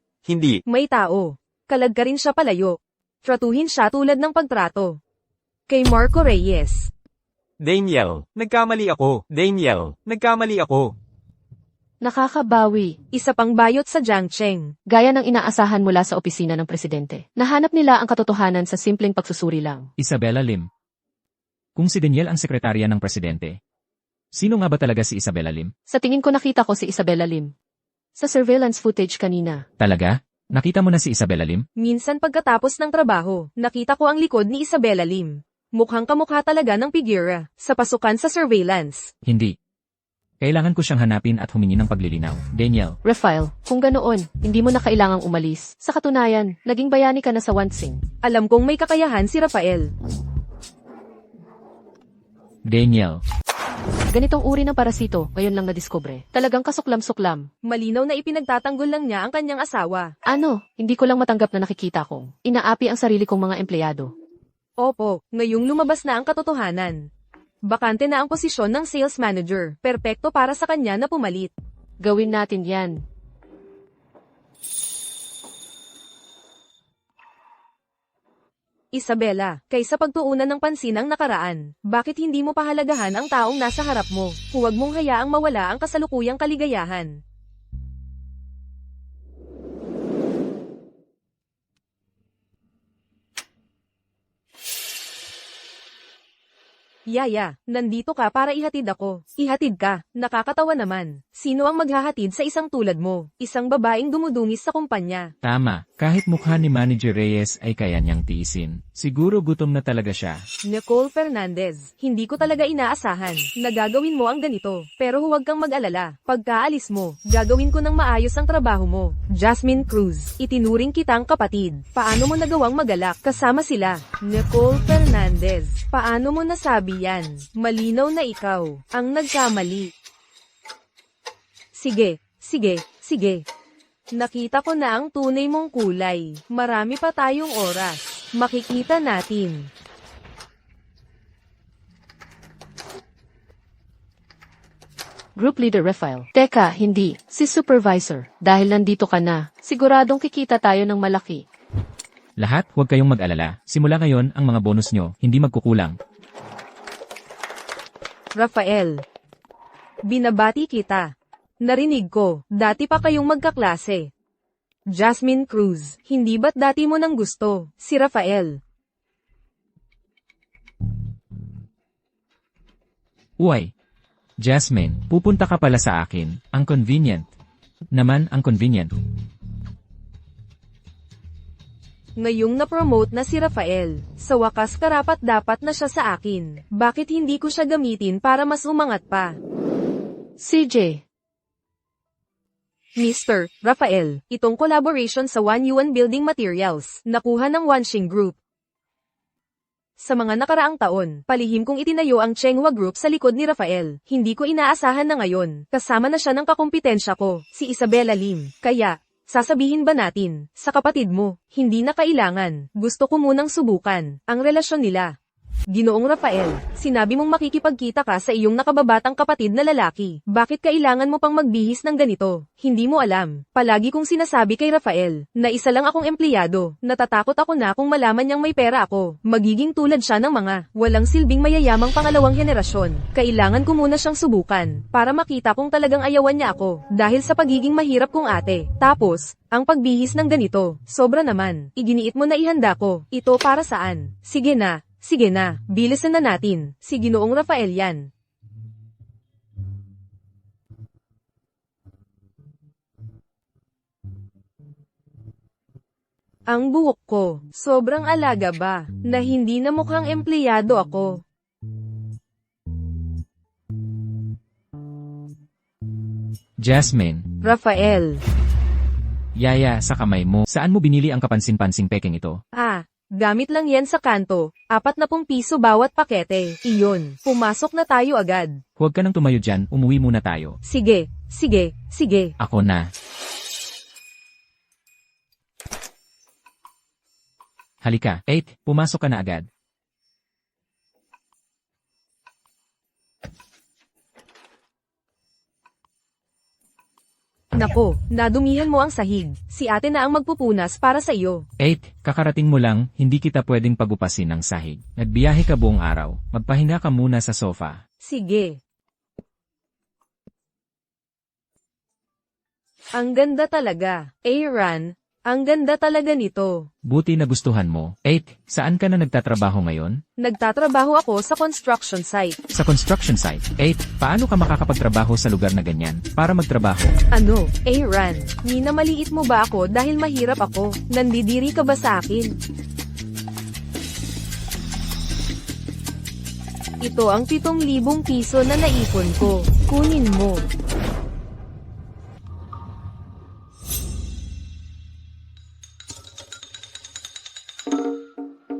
May tao. Kalag ka rin siya palayo. Tratuhin siya tulad ng pagtrato. Kay Marco Reyes. Daniel, nagkamali ako. Nakakabawi. Isa pang bayot sa Jiangcheng. Gaya ng inaasahan mula sa opisina ng presidente. Nahanap nila ang katotohanan sa simpleng pagsusuri lang. Isabela Lim. Kung si Daniel ang sekretarya ng presidente, sino nga ba talaga si Isabela Lim? Sa tingin ko nakita ko si Isabela Lim. Sa surveillance footage kanina. Talaga? Nakita mo na si Isabela Lim? Minsan pagkatapos ng trabaho, nakita ko ang likod ni Isabela Lim. Mukhang kamukha talaga ng figura sa pasukan sa surveillance. Hindi. Kailangan ko siyang hanapin at humingi ng paglilinaw. Daniel. Rafael, kung ganoon, hindi mo na kailangang umalis. Sa katunayan, naging bayani ka na sa Wansing. Alam kong may kakayahan si Rafael. Daniel. Ganitong uri ng parasito, ngayon lang nadiskubre. Talagang kasuklam-suklam. Malinaw na ipinagtatanggol lang niya ang kanyang asawa. Ano, hindi ko lang matanggap na nakikita kong inaapi ang sarili kong mga empleyado. Opo, ngayong lumabas na ang katotohanan. Bakante na ang posisyon ng sales manager. Perpekto para sa kanya na pumalit. Gawin natin yan. Isabela, kaysa pagtuunan ng pansin ang nakaraan, bakit hindi mo pahalagahan ang taong nasa harap mo? Huwag mong hayaang mawala ang kasalukuyang kaligayahan. Yaya, nandito ka para ihatid ako. Ihatid ka, nakakatawa naman. Sino ang maghahatid sa isang tulad mo? Isang babaeng dumudungis sa kumpanya. Tama, kahit mukha ni Manager Reyes ay kaya niyang tiisin. Siguro gutom na talaga siya. Nicole Fernandez, hindi ko talaga inaasahan na gagawin mo ang ganito. Pero huwag kang mag-alala. Pagkaalis mo, gagawin ko ng maayos ang trabaho mo. Jasmine Cruz, itinuring kitang kapatid. Paano mo nagawang magalak kasama sila? Nicole Fernandez, paano mo nasabi yan? Malinaw na ikaw ang nagkamali. Sige Sige. Nakita ko na ang tunay mong kulay. Marami pa tayong oras. Makikita natin. Group Leader Rafael. Teka, hindi. Si Supervisor. Dahil nandito ka na, siguradong kikita tayo ng malaki. Lahat, huwag kayong mag-alala. Simula ngayon, ang mga bonus nyo, hindi magkukulang. Rafael. Binabati kita. Narinig ko, dati pa kayong magkaklase. Jasmine Cruz, hindi ba't dati mo nang gusto, si Rafael? Uy, Jasmine, pupunta ka pala sa akin. Ang convenient. Naman, ang convenient. Ngayong na-promote na si Rafael, sa wakas karapat-dapat na siya sa akin. Bakit hindi ko siya gamitin para mas umangat pa? CJ. Mr. Rafael, itong collaboration sa 1UN Building Materials, nakuha ng Wanxing Group. Sa mga nakaraang taon, palihim kong itinayo ang Chenghua Group sa likod ni Rafael. Hindi ko inaasahan na ngayon, kasama na siya ng kakumpetensya ko, si Isabella Lim. Kaya, sasabihin ba natin, sa kapatid mo, hindi na kailangan, gusto ko munang subukan, ang relasyon nila. Ginoong Rafael, sinabi mong makikipagkita ka sa iyong nakababatang kapatid na lalaki. Bakit kailangan mo pang magbihis ng ganito? Hindi mo alam. Palagi kong sinasabi kay Rafael, na isa lang akong empleyado. Natatakot ako na kung malaman niyang may pera ako. Magiging tulad siya ng mga walang silbing mayayamang pangalawang henerasyon. Kailangan ko muna siyang subukan, para makita kung talagang ayawan niya ako, dahil sa pagiging mahirap kong ate. Tapos, ang pagbihis ng ganito, sobra naman. Iginiit mo na ihanda ko. Ito para saan? Sige na, bilisan na natin. Si Ginoong Rafael yan. Ang buhok ko, sobrang alaga ba, na hindi na mukhang empleyado ako. Jasmine. Rafael. Yaya, sa kamay mo. Saan mo binili ang kapansin-pansing pekeng ito? Gamit lang yan sa kanto, 40 piso bawat pakete. Iyon, pumasok na tayo agad. Huwag ka nang tumayo dyan, umuwi muna tayo. Sige. Ako na. Halika, 8, pumasok ka na agad. Nako, nadumihan mo ang sahig. Si ate na ang magpupunas para sa iyo. 8, kakarating mo lang, hindi kita pwedeng pagupasin ng sahig. Nagbiyahe ka buong araw, magpahinga ka muna sa sofa. Sige. Ang ganda talaga. Aaron, ang ganda talaga nito. Buti na gustuhan mo. 8, saan ka na nagtatrabaho ngayon? Nagtatrabaho ako sa construction site. Sa construction site. 8, paano ka makakapagtrabaho sa lugar na ganyan? Para magtrabaho. Ano, Aaron, minamaliit mo ba ako dahil mahirap ako? Nandidiri ka ba sa akin? Ito ang 7,000 piso na naipon ko. Kunin mo.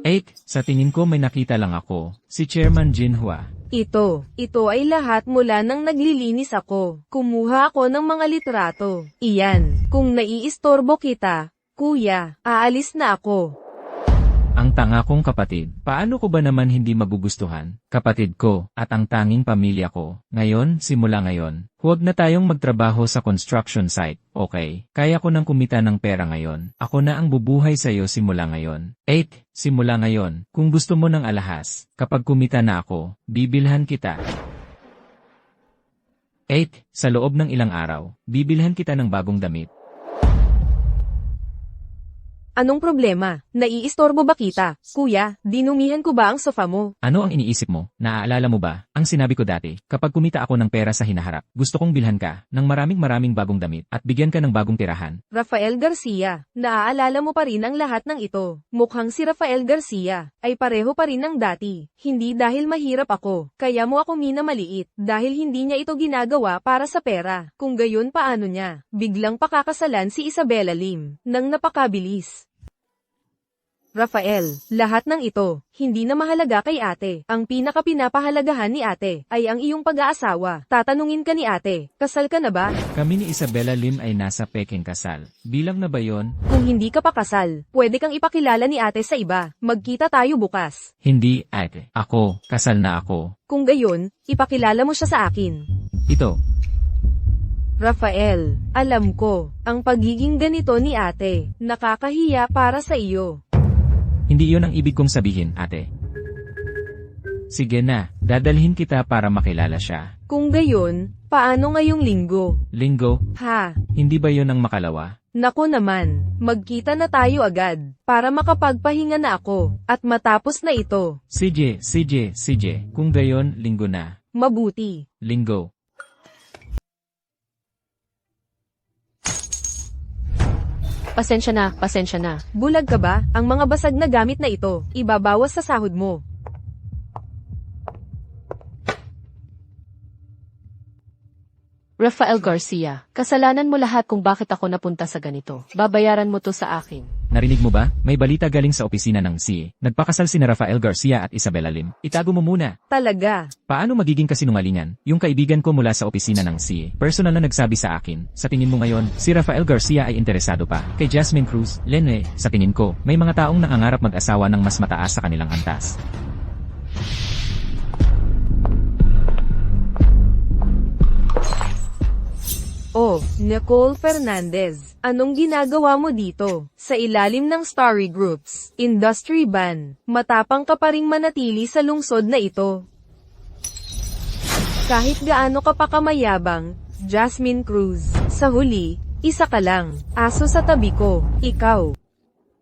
8, sa tingin ko may nakita lang ako. Si Chairman Jinhua. Ito ay lahat mula nang naglilinis ako. Kumuha ako ng mga litrato. Iyan, kung naiistorbo kita, kuya, aalis na ako. Ang tanga kong kapatid. Paano ko ba naman hindi magugustuhan? Kapatid ko, at ang tanging pamilya ko. Ngayon, simula ngayon, huwag na tayong magtrabaho sa construction site, okay? Kaya ko nang kumita ng pera ngayon. Ako na ang bubuhay sa'yo simula ngayon. 8, simula ngayon, kung gusto mo ng alahas, kapag kumita na ako, bibilhan kita. 8, sa loob ng ilang araw, bibilhan kita ng bagong damit. Anong problema? Naiistorbo ba kita? Kuya, dinumihan ko ba ang sofa mo? Ano ang iniisip mo? Naaalala mo ba? Ang sinabi ko dati, kapag kumita ako ng pera sa hinaharap, gusto kong bilhan ka ng maraming bagong damit at bigyan ka ng bagong tirahan. Rafael Garcia, naaalala mo pa rin ang lahat ng ito. Mukhang si Rafael Garcia ay pareho pa rin ng dati. Hindi dahil mahirap ako, kaya mo ako minamaliit, dahil hindi niya ito ginagawa para sa pera. Kung gayon paano niya, biglang pakakasalan si Isabella Lim, nang napakabilis. Rafael, lahat ng ito, hindi na mahalaga kay ate. Ang pinaka-pinapahalagahan ni ate ay ang iyong pag-aasawa. Tatanungin ka ni ate, kasal ka na ba? Kami ni Isabella Lim ay nasa peking kasal. Bilang na ba yon? Kung hindi ka pa kasal, pwede kang ipakilala ni ate sa iba. Magkita tayo bukas. Hindi, ate. Ako, kasal na ako. Kung gayon, ipakilala mo siya sa akin. Ito, Rafael, alam ko, ang pagiging ganito ni ate, nakakahiya para sa iyo. hindi yon ang ibig kong sabihin, ate. Sige na, dadalhin kita para makilala siya. Kung gayon, paano ngayong linggo? Linggo, Ha? hindi ba yon ang makalawa? Nako naman, magkita na tayo agad, para makapagpahinga na ako, at matapos na ito. Sige, kung gayon, linggo na. Mabuti. Linggo. Pasensya na. Bulag ka ba? Ang mga basag na gamit na ito, ibabawas sa sahod mo. Rafael Garcia, kasalanan mo lahat kung bakit ako napunta sa ganito. Babayaran mo to sa akin. Narinig mo ba? May balita galing sa opisina ng CA. Nagpakasal sina Rafael Garcia at Isabella Lim. Itago mo muna. Talaga. Paano magiging kasinungalingan? Yung kaibigan ko mula sa opisina ng CA, personal na nagsabi sa akin, sa tingin mo ngayon, si Rafael Garcia ay interesado pa. Kay Jasmine Cruz, Lenwe, sa tingin ko, may mga taong nangangarap mag-asawa ng mas mataas sa kanilang antas. Oh, Nicole Fernandez, anong ginagawa mo dito? Sa ilalim ng Starry Groups, Industry Ban, matapang ka pa ring manatili sa lungsod na ito. Kahit gaano ka pa kamayabang, Jasmine Cruz, sa huli, isa ka lang, aso sa tabi ko, ikaw.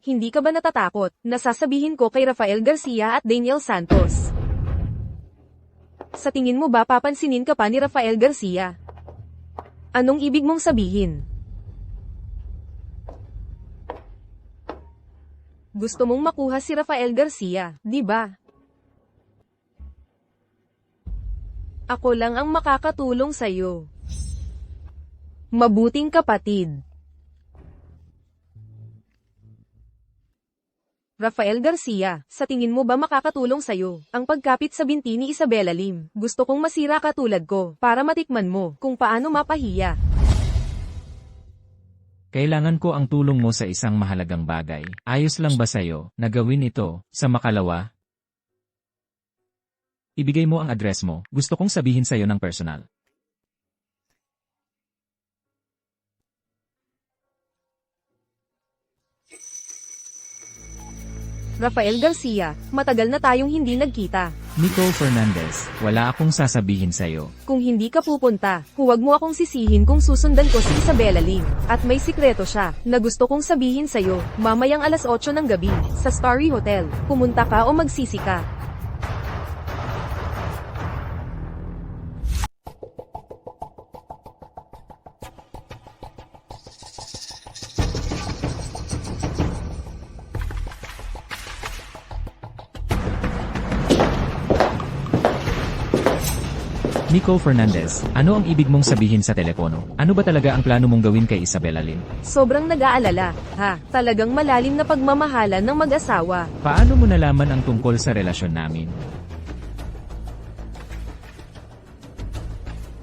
Hindi ka ba natatakot na sasabihin ko kay Rafael Garcia at Daniel Santos? Sa tingin mo ba papansinin ka pa ni Rafael Garcia? Anong ibig mong sabihin? Gusto mong makuha si Rafael Garcia, di ba? Ako lang ang makakatulong sa'yo. Mabuting kapatid. Rafael Garcia, sa tingin mo ba makakatulong sa'yo ang pagkapit sa binti ni Isabella Lim? Gusto kong masira ka tulad ko, para matikman mo kung paano mapahiya. Kailangan ko ang tulong mo sa isang mahalagang bagay. Ayos lang ba sa'yo na gawin ito sa makalawa? Ibigay mo ang address mo. Gusto kong sabihin sa'yo ng personal. Rafael Garcia, matagal na tayong hindi nagkita. Nicole Fernandez, wala akong sasabihin sa'yo. Kung hindi ka pupunta, huwag mo akong sisihin kung susundan ko si Isabella Lim. At may sikreto siya, na gusto kong sabihin sa'yo, mamayang alas 8 ng gabi, sa Starry Hotel. Pumunta ka o magsisi ka. Nicole Fernandez, ano ang ibig mong sabihin sa telepono? Ano ba talaga ang plano mong gawin kay Isabella Lim? Sobrang nag-aalala, ha? Talagang malalim na pagmamahalan ng mag-asawa. Paano mo nalaman ang tungkol sa relasyon namin?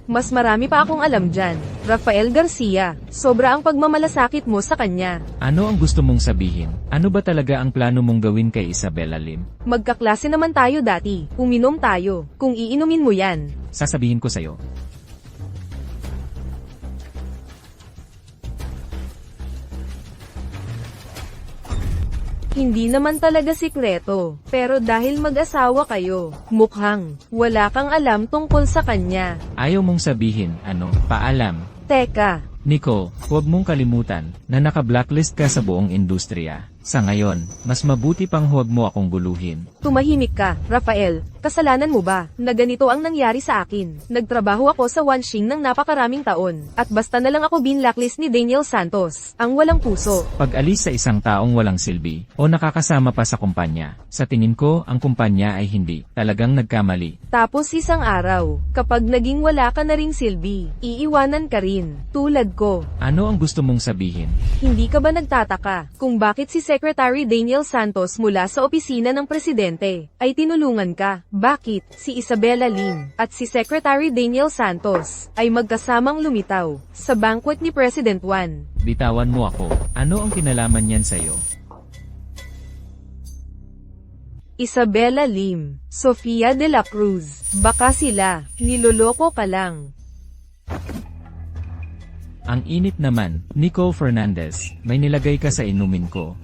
Mas marami pa akong alam dyan. Rafael Garcia, sobra ang pagmamalasakit mo sa kanya. Ano ang gusto mong sabihin? Ano ba talaga ang plano mong gawin kay Isabella Lim? Magkaklase naman tayo dati. Uminom tayo. Kung iinumin mo yan. Sasabihin ko sa'yo. Hindi naman talaga sikreto. Pero dahil mag-asawa kayo, mukhang wala kang alam tungkol sa kanya. Ayaw mong sabihin, ano, paalam. Teka, Nicole, huwag mong kalimutan na naka-blacklist ka sa buong industriya. Sa ngayon, mas mabuti pang huwag mo akong guluhin. tumahimik ka, Rafael. Kasalanan mo ba na ganito ang nangyari sa akin? Nagtrabaho ako sa Wanshing ng napakaraming taon. At basta na lang ako binlacklist ni Daniel Santos, ang walang puso. Pag-alis sa isang taong walang silbi, o nakakasama pa sa kumpanya, sa tingin ko ang kumpanya ay hindi talagang nagkamali. Tapos isang araw, kapag naging wala ka na ring silbi, iiwanan ka rin, tulad ko. Ano ang gusto mong sabihin? Hindi ka ba nagtataka kung bakit si Secretary Daniel Santos mula sa opisina ng presidente ay tinulungan ka? Bakit si Isabela Lim at si Secretary Daniel Santos ay magkasamang lumitaw sa banquet ni President Juan? Bitawan mo ako. Ano ang kinalaman niyan sa'yo? Isabela Lim, Sofia de la Cruz, baka sila, niloloko ka lang. Ang init naman, Nicole Fernandez, may nilagay ka sa inumin ko.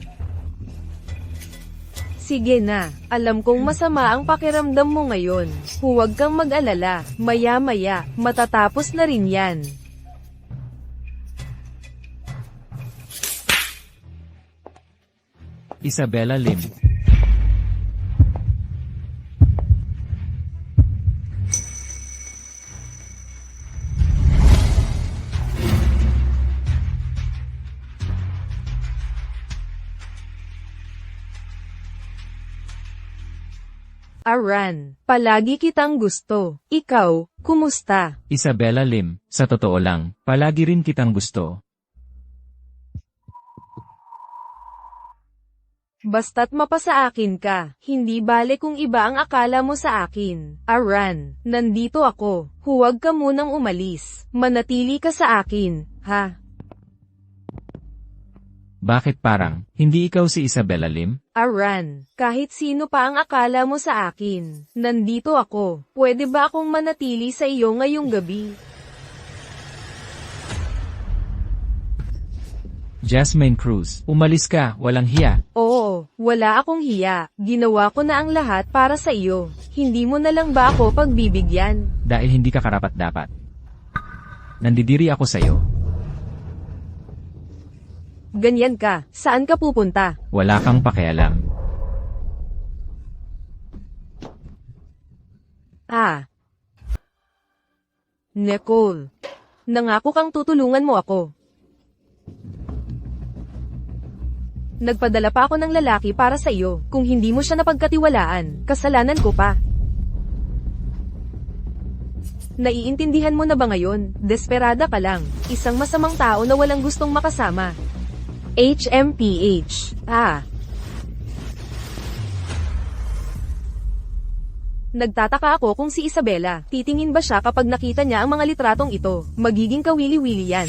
Sige na, alam kong masama ang pakiramdam mo ngayon. Huwag kang mag-alala, maya-maya, matatapos na rin yan. Isabela Lim. Aran, palagi kitang gusto. Ikaw, kumusta? Isabela Lim, sa totoo lang, palagi rin kitang gusto. Basta't mapasa akin ka, hindi bale kung iba ang akala mo sa akin. Aran, nandito ako. Huwag ka munang umalis. Manatili ka sa akin, ha? Bakit parang, hindi ikaw si Isabela Lim? Aran, kahit sino pa ang akala mo sa akin, nandito ako. Pwede ba akong manatili sa iyo ngayong gabi? Jasmine Cruz, umalis ka, walang hiya. Oo, wala akong hiya. Ginawa ko na ang lahat para sa iyo. Hindi mo na lang ba ako pagbibigyan? Dahil hindi ka karapat-dapat. Nandidiri ako sa'yo. Ganyan ka, saan ka pupunta? Wala kang pakialam. Ah. Nicole. Nangako kang tutulungan mo ako. Nagpadala pa ako ng lalaki para sa iyo. Kung hindi mo siya napagkatiwalaan, kasalanan ko pa. Naiintindihan mo na ba ngayon? Desperada ka lang. Isang masamang tao na walang gustong makasama. HMPH. Ah. Nagtataka ako kung si Isabela, titingin ba siya kapag nakita niya ang mga litratong ito? Magiging kawili-wili yan.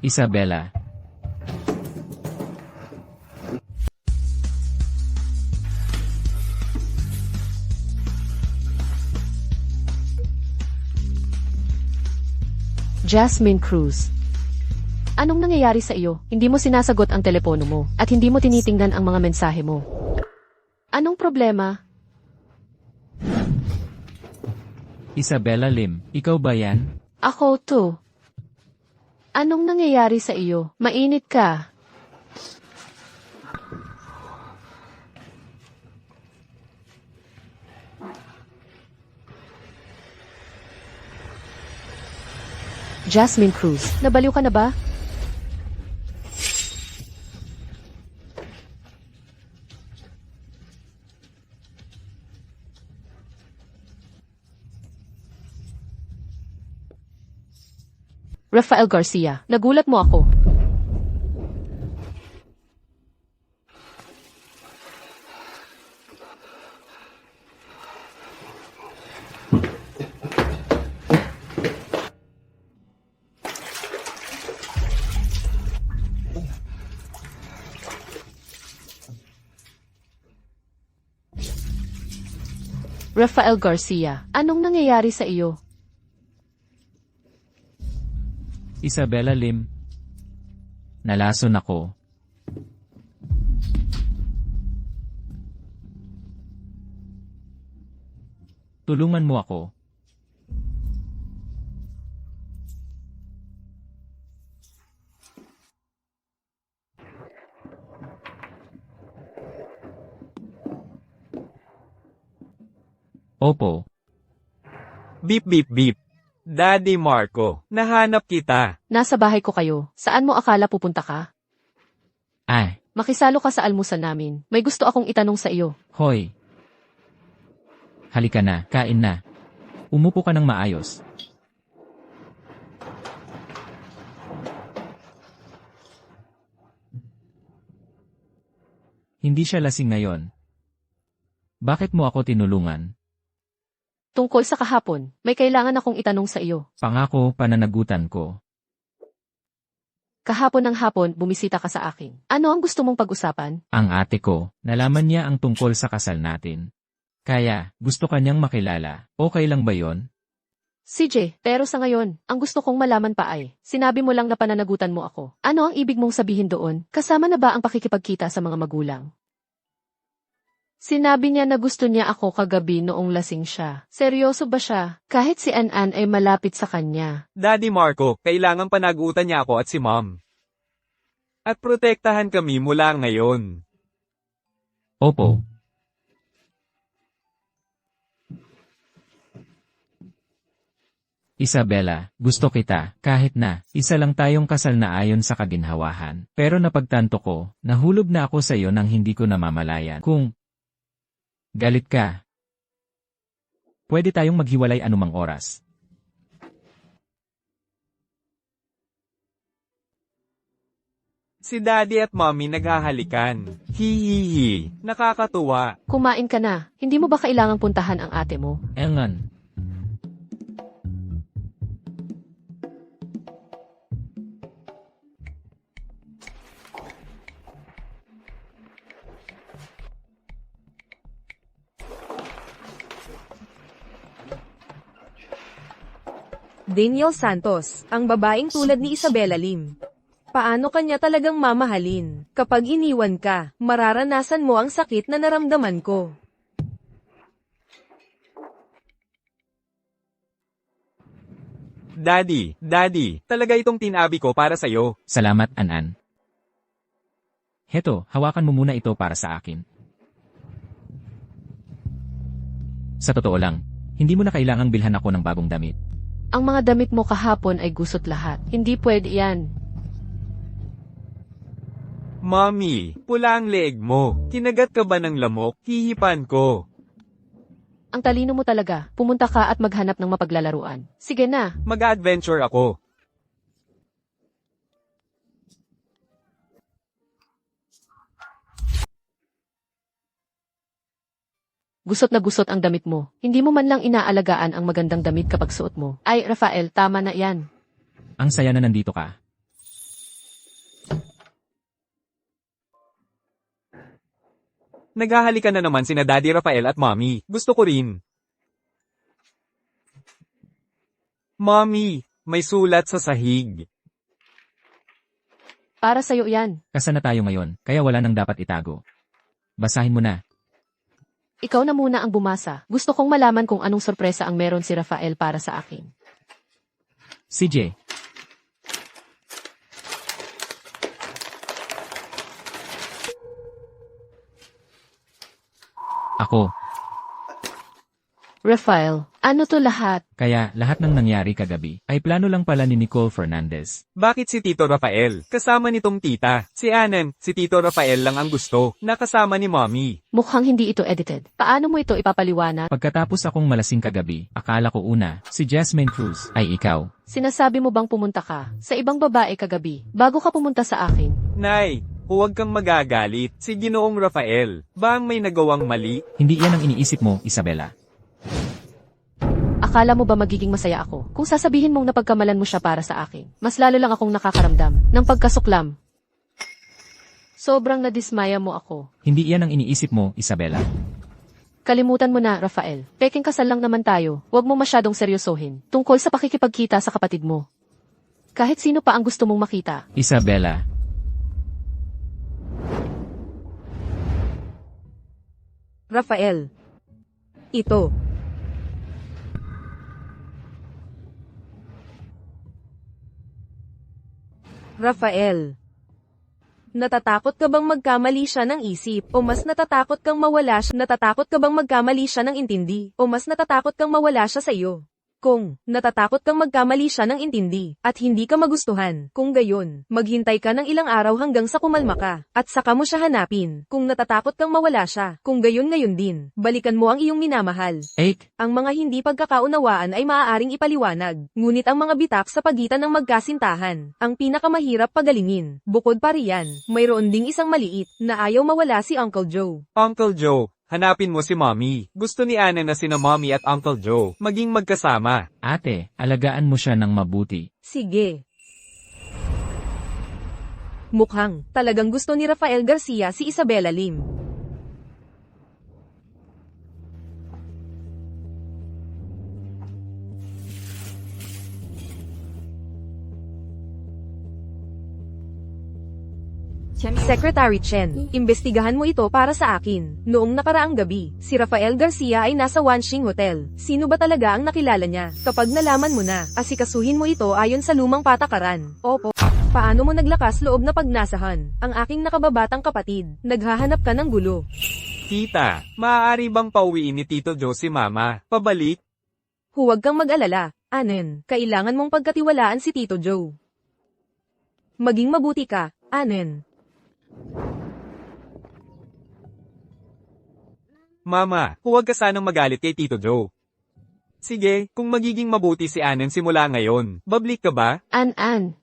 Isabela. Jasmine Cruz. Anong nangyayari sa iyo? Hindi mo sinasagot ang telepono mo, at hindi mo tinitingnan ang mga mensahe mo. Anong problema? Isabela Lim, ikaw ba yan? Ako to. Anong nangyayari sa iyo? Mainit ka. Jasmine Cruz, nabaliw ka na ba? Rafael Garcia, nagulat mo ako. Rafael Garcia, anong nangyayari sa iyo? Isabela Lim. Nalason ako. Tulungan mo ako. Opo. Beep beep beep. Daddy Marco, nahanap kita. Nasa bahay ko kayo. Saan mo akala pupunta ka? Ay, Makisalo ka sa almusal namin. May gusto akong itanong sa iyo. hoy. Halika na, kain na. Umupo ka ng maayos. Hindi siya lasing ngayon. Bakit mo ako tinulungan? Tungkol sa kahapon, may kailangan akong itanong sa iyo. Pangako, pananagutan ko. Kahapon ng hapon, bumisita ka sa akin. Ano ang gusto mong pag-usapan? Ang ate ko, nalaman niya ang tungkol sa kasal natin. Kaya, gusto kanyang makilala. Okay lang ba yon? CJ, pero sa ngayon, ang gusto kong malaman pa ay, sinabi mo lang na pananagutan mo ako. Ano ang ibig mong sabihin doon? Kasama na ba ang pakikipagkita sa mga magulang? Sinabi niya na gusto niya ako kagabi noong lasing siya. Seryoso ba siya? Kahit si An-An ay malapit sa kanya. Daddy Marco, kailangan panagutan niya ako at si Mom. At protektahan kami mula ngayon. Opo. Isabela, gusto kita, kahit na, isa lang tayong kasal na ayon sa kaginhawahan. Pero napagtanto ko, nahulog na ako sa iyo nang hindi ko namamalayan. Kung galit ka, pwede tayong maghiwalay anumang oras. Si Daddy at Mommy naghahalikan. Hihihi. Nakakatuwa. Kumain ka na. Hindi mo ba kailangang puntahan ang ate mo? Engan. Daniel Santos, ang babaeng tulad ni Isabela Lim. Paano kanya talagang mamahalin? Kapag iniwan ka, mararanasan mo ang sakit na naramdaman ko. Daddy, talaga itong tinabi ko para sa'yo. Salamat, An-An. Heto, hawakan mo muna ito para sa akin. Sa totoo lang, hindi mo na kailangang bilhan ako ng bagong damit. Ang mga damit mo kahapon ay gusot lahat. Hindi pwede yan. Mommy, pula ang leeg mo. Kinagat ka ba ng lamok? Hihipan ko. Ang talino mo talaga. Pumunta ka at maghanap ng mapaglalaruan. Sige na. Mag-adventure ako. Gusot na gusot ang damit mo. Hindi mo man lang inaalagaan ang magandang damit kapag suot mo. Ay, Rafael, tama na yan. Ang saya na nandito ka. Naghahalikan na naman sina Daddy Rafael at Mommy. Gusto ko rin. Mommy, may sulat sa sahig. Para sa'yo yan. Kasal na tayo ngayon, kaya wala nang dapat itago. Basahin mo na. Ikaw na muna ang bumasa. Gusto kong malaman kung anong sorpresa ang meron si Rafael para sa akin. CJ. Ako, Rafael, ano to lahat? kaya lahat ng nangyari kagabi ay plano lang pala ni Nicole Fernandez. Bakit si Tito Rafael? Kasama nitong tita. Si Anan, si Tito Rafael lang ang gusto. Nakasama ni Mommy. Mukhang hindi ito edited. Paano mo ito ipapaliwanag? Pagkatapos akong malasing kagabi, akala ko una, si Jasmine Cruz ay ikaw. Sinasabi mo bang pumunta ka sa ibang babae kagabi bago ka pumunta sa akin? Nay, huwag kang magagalit. Si Ginoong Rafael, ba ang may nagawang mali? Hindi yan ang iniisip mo, Isabela. Akala mo ba magiging masaya ako kung sasabihin mong napagkamalan mo siya para sa akin? Mas lalo lang akong nakakaramdam ng pagkasuklam. Sobrang nadismaya mo ako. Hindi yan ang iniisip mo, Isabela. Kalimutan mo na, Rafael. Peking kasal lang naman tayo. Huwag mo masyadong seryosohin tungkol sa pakikipagkita sa kapatid mo. Kahit sino pa ang gusto mong makita. Isabela. Rafael. Ito. Rafael. Natatakot ka bang magkamali siya ng isip o mas natatakot kang mawala siya? Natatakot ka bang magkamali siya ng intindi o mas natatakot kang mawala siya sa iyo? Kung natatakot kang magkamali siya ng intindi at hindi ka magustuhan, kung gayon, maghintay ka ng ilang araw hanggang sa kumalma ka at saka mo siya hanapin. Kung natatakot kang mawala siya, kung gayon ngayon din, balikan mo ang iyong minamahal. Eik, Ang mga hindi pagkakaunawaan ay maaaring ipaliwanag, ngunit ang mga bitak sa pagitan ng magkasintahan, ang pinakamahirap pagalingin. Bukod pa riyan, mayroon ding isang maliit na ayaw mawala si Uncle Joe. Uncle Joe, hanapin mo si Mommy. Gusto ni Ana na sina Mommy at Uncle Joe maging magkasama. ate, alagaan mo siya ng mabuti. Sige. Mukhang talagang gusto ni Rafael Garcia si Isabella Lim. Secretary Chen, imbestigahan mo ito para sa akin. Noong nakaraang gabi, si Rafael Garcia ay nasa Wanxing Hotel. Sino ba talaga ang nakilala niya? Kapag nalaman mo na, asikasuhin mo ito ayon sa lumang patakaran. Opo. Paano mo naglakas loob na pagnasahan? Ang aking nakababatang kapatid, naghahanap ka ng gulo. Tita, maaari bang pauwiin ni Tito Joe si Mama? Pabalik? Huwag kang mag-alala, Anen. Kailangan mong pagkatiwalaan si Tito Joe. Maging mabuti ka, Anen. Mama, huwag ka sanang magalit kay Tito Joe. Sige, kung magiging mabuti si Anan simula ngayon, bablik ka ba? An-an,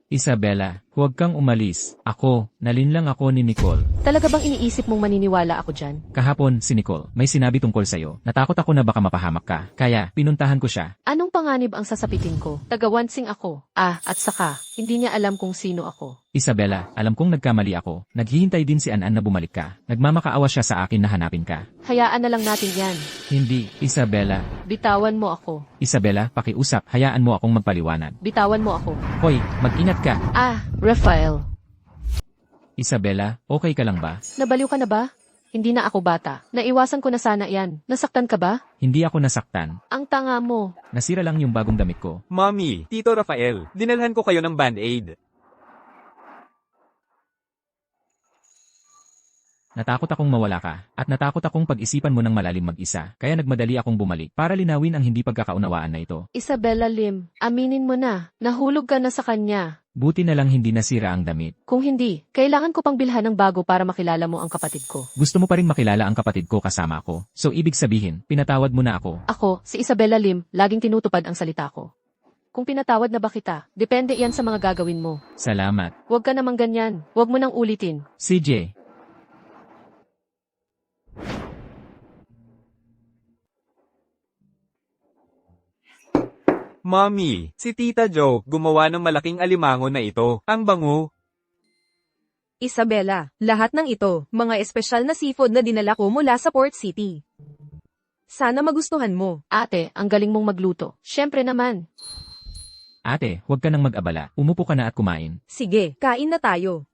Isabella, huwag kang umalis. Ako, nalinlang ako ni Nicole. talaga bang iniisip mong maniniwala ako dyan? Kahapon, si Nicole, may sinabi tungkol sa'yo. Natakot ako na baka mapahamak ka. Kaya, pinuntahan ko siya. Anong panganib ang sasapitin ko? Taga-Wansing ako. At saka, hindi niya alam kung sino ako. Isabella, alam kong nagkamali ako. Naghihintay din si Anan na bumalik ka. Nagmamakaawa siya sa akin na hanapin ka. Hayaan na lang natin yan. Hindi, Isabella. Bitawan mo ako. Isabella, pakiusap, hayaan mo akong magpaliwanag. Bitawan mo ako. Hoy, mag-ingat ka. Rafael, Isabella, okay ka lang ba? nabaliw ka na ba? Hindi na ako bata. Naiwasan ko na sana yan. Nasaktan ka ba? Hindi ako nasaktan. Ang tanga mo. Nasira lang yung bagong damit ko. Mommy, Tito Rafael, dinalhan ko kayo ng Band-Aid. Natakot akong mawala ka, at natakot akong pag-isipan mo ng malalim mag-isa, kaya nagmadali akong bumalik para linawin ang hindi pagkakaunawaan na ito. Isabella Lim, aminin mo na. Nahulog ka na sa kanya. Buti na lang hindi nasira ang damit. Kung hindi, kailangan ko pang bilhan ng bago para makilala mo ang kapatid ko. Gusto mo pa rin makilala ang kapatid ko kasama ako, so ibig sabihin, pinatawad mo na ako. Ako, si Isabella Lim, laging tinutupad ang salita ko. Kung pinatawad na ba kita, depende yan sa mga gagawin mo. Salamat. Huwag ka namang ganyan. Huwag mo nang ulitin. CJ. Mommy, si Tita Joe gumawa ng malaking alimango na ito. Ang bango. Isabella, lahat ng ito, mga espesyal na seafood na dinala ko mula sa Port City. Sana magustuhan mo. Ate, ang galing mong magluto. Siyempre naman. Ate, huwag ka nang mag-abala. Umupo ka na at kumain. Sige, kain na tayo.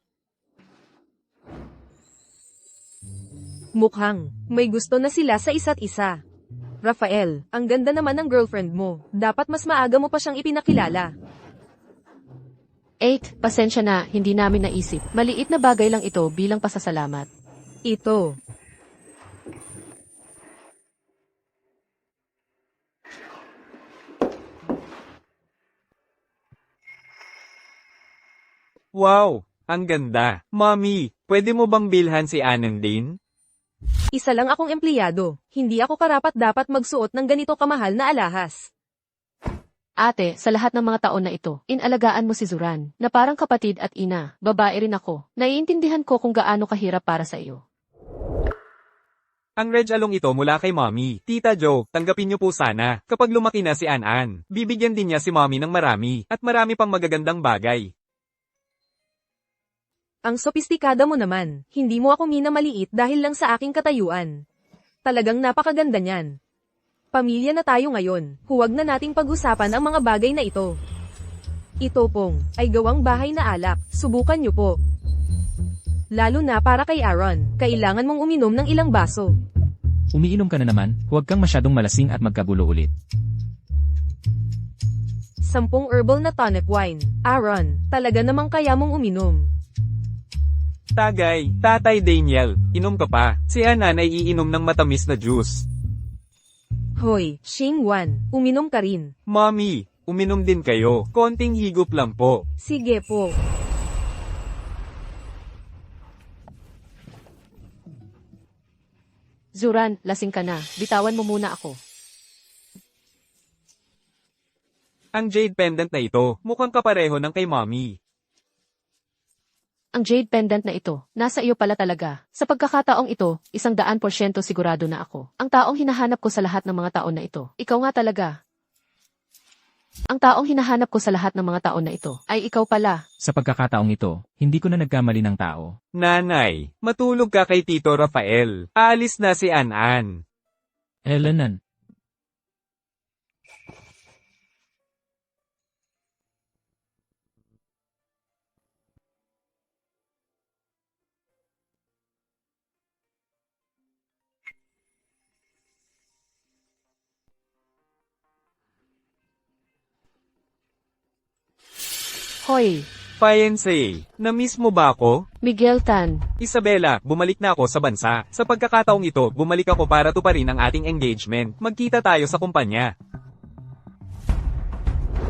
Mukhang, may gusto na sila sa isa't isa. Rafael, ang ganda naman ng girlfriend mo. Dapat mas maaga mo pa siyang ipinakilala. 8, pasensya na, hindi namin naisip. Maliit na bagay lang ito bilang pasasalamat. Ito. Wow, ang ganda. Mommy, pwede mo bang bilhan si Anan din? Isa lang akong empleyado. Hindi ako karapat-dapat magsuot ng ganito kamahal na alahas. Ate, sa lahat ng mga taon na ito, inalagaan mo si Zuran, na parang kapatid at ina. Babae rin ako. Naiintindihan ko kung gaano kahirap para sa iyo. Ang red along ito mula kay Mommy. Tita Joe, tanggapin niyo po sana. Kapag lumaki na si Anan, bibigyan din niya si Mommy ng marami, at marami pang magagandang bagay. Ang sopistikada mo naman, hindi mo ako minamaliit dahil lang sa aking katayuan. Talagang napakaganda niyan. Pamilya na tayo ngayon, huwag na nating pag-usapan ang mga bagay na ito. Ito pong, ay gawang bahay na alak, subukan niyo po. Lalo na para kay Aaron, kailangan mong uminom ng ilang baso. Umiinom ka na naman, huwag kang masyadong malasing at magkagulo ulit. 10 herbal na tonic wine. Aaron, talaga namang kaya mong uminom. Tagay, Tatay Daniel, inom ka pa. Si Anan ay iinom ng matamis na juice. Hoy, Xingwan, uminom ka rin. Mommy, uminom din kayo. Konting higop lang po. Sige po. Zuran, lasing ka na. Bitawan mo muna ako. Ang jade pendant na ito, mukhang kapareho ng kay Mommy. Ang jade pendant na ito, nasa iyo pala talaga. Sa pagkakataong ito, 100% sigurado na ako. Ang taong hinahanap ko sa lahat ng mga taon na ito. Ikaw nga talaga. Ang taong hinahanap ko sa lahat ng mga taon na ito, ay ikaw pala. Sa pagkakataong ito, hindi ko na nagkamali ng tao. Nanay, matulog ka kay Tito Rafael. Aalis na si An-An. Elenan. Hoy, Fiancé, na-miss mo ba ako? Miguel Tan. Isabela, bumalik na ako sa bansa. Sa pagkakataong ito, bumalik ako para tuparin ang ating engagement. Magkita tayo sa kumpanya.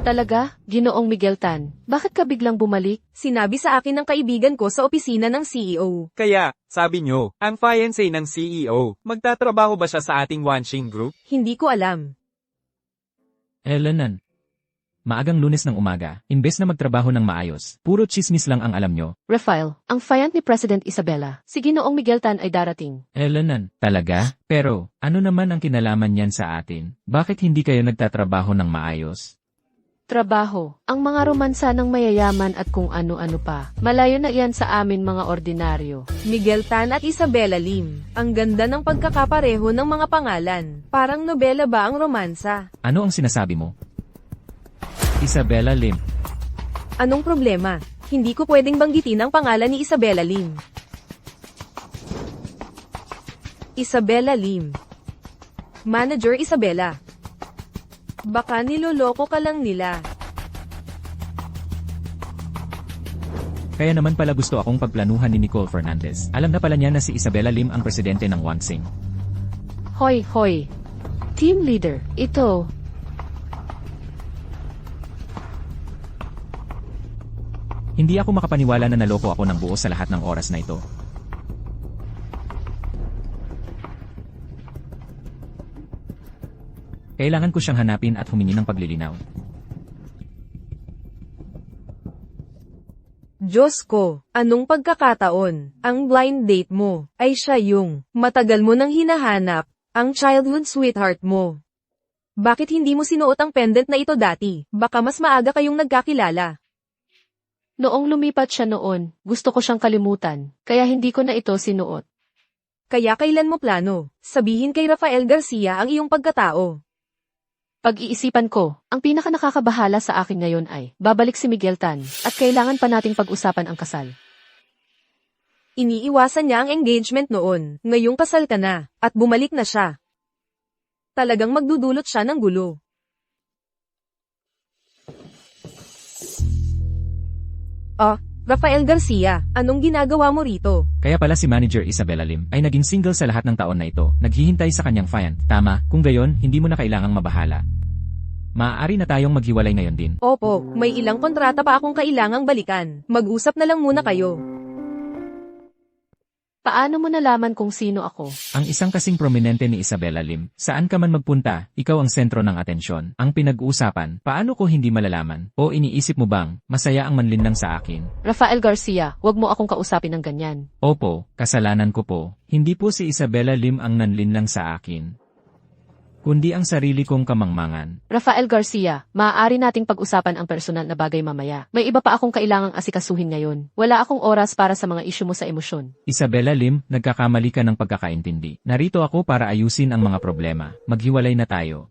Talaga, Ginoong Miguel Tan. Bakit ka biglang bumalik? Sinabi sa akin ng kaibigan ko sa opisina ng CEO. Kaya, sabi nyo, ang fiancé ng CEO, magtatrabaho ba siya sa ating Wanxing Group? Hindi ko alam. Elenan. Maagang Lunes ng umaga, imbes na magtrabaho ng maayos, puro chismis lang ang alam nyo. Rafael, ang fiant ni President Isabela, si Ginoong Miguel Tan ay darating. Elenan, talaga? Pero, ano naman ang kinalaman niyan sa atin? Bakit hindi kayo nagtatrabaho ng maayos? Trabaho, ang mga romansa ng mayayaman at kung ano-ano pa. Malayo na iyan sa amin mga ordinaryo. Miguel Tan at Isabela Lim. Ang ganda ng pagkakapareho ng mga pangalan. Parang nobela ba ang romansa? Ano ang sinasabi mo? Isabela Lim. Anong problema? Hindi ko pwedeng banggitin ang pangalan ni Isabela Lim. Isabela Lim. Manager Isabela. Baka niloloko ka lang nila. Kaya naman pala gusto akong pagplanuhan ni Nicole Fernandez. Alam na pala niya na si Isabela Lim ang presidente ng Wanxing. Hoy, hoy. Team leader, ito. Hindi ako makapaniwala na naloko ako ng buo sa lahat ng oras na ito. Kailangan ko siyang hanapin at humingi ng paglilinaw. Diyos ko, anong pagkakataon? Ang blind date mo ay siya yung matagal mo nang hinahanap, ang childhood sweetheart mo. Bakit hindi mo sinuot ang pendant na ito dati? Baka mas maaga kayong nagkakilala. Noong lumipat siya noon, gusto ko siyang kalimutan, kaya hindi ko na ito sinuot. Kaya kailan mo plano? Sabihin kay Rafael Garcia ang iyong pagkatao. Pag-iisipan ko, ang pinaka nakakabahala sa akin ngayon ay, babalik si Miguel Tan, at kailangan pa nating pag-usapan ang kasal. Iniiwasan niya ang engagement noon, ngayong kasal ka na, at bumalik na siya. Talagang magdudulot siya ng gulo. Rafael Garcia, anong ginagawa mo rito? Kaya pala si Manager Isabela Lim ay naging single sa lahat ng taon na ito, naghihintay sa kanyang fiant. Tama, kung gayon, hindi mo na kailangang mabahala. Maaari na tayong maghiwalay ngayon din. Opo, may ilang kontrata pa akong kailangang balikan. Mag-usap na lang muna kayo. Paano mo nalaman kung sino ako? Ang isang kasing prominente ni Isabela Lim, saan ka man magpunta, ikaw ang sentro ng atensyon. Ang pinag-uusapan, paano ko hindi malalaman? O iniisip mo bang, masaya ang manlinlang sa akin? Rafael Garcia, wag mo akong kausapin ng ganyan. Opo, kasalanan ko po. Hindi po si Isabela Lim ang nanlinlang sa akin, kundi ang sarili kong kamangmangan. Rafael Garcia, maaari nating pag-usapan ang personal na bagay mamaya. May iba pa akong kailangang asikasuhin ngayon. Wala akong oras para sa mga isyu mo sa emosyon. Isabela Lim, nagkakamali ka ng pagkakaintindi. Narito ako para ayusin ang mga problema. Maghiwalay na tayo.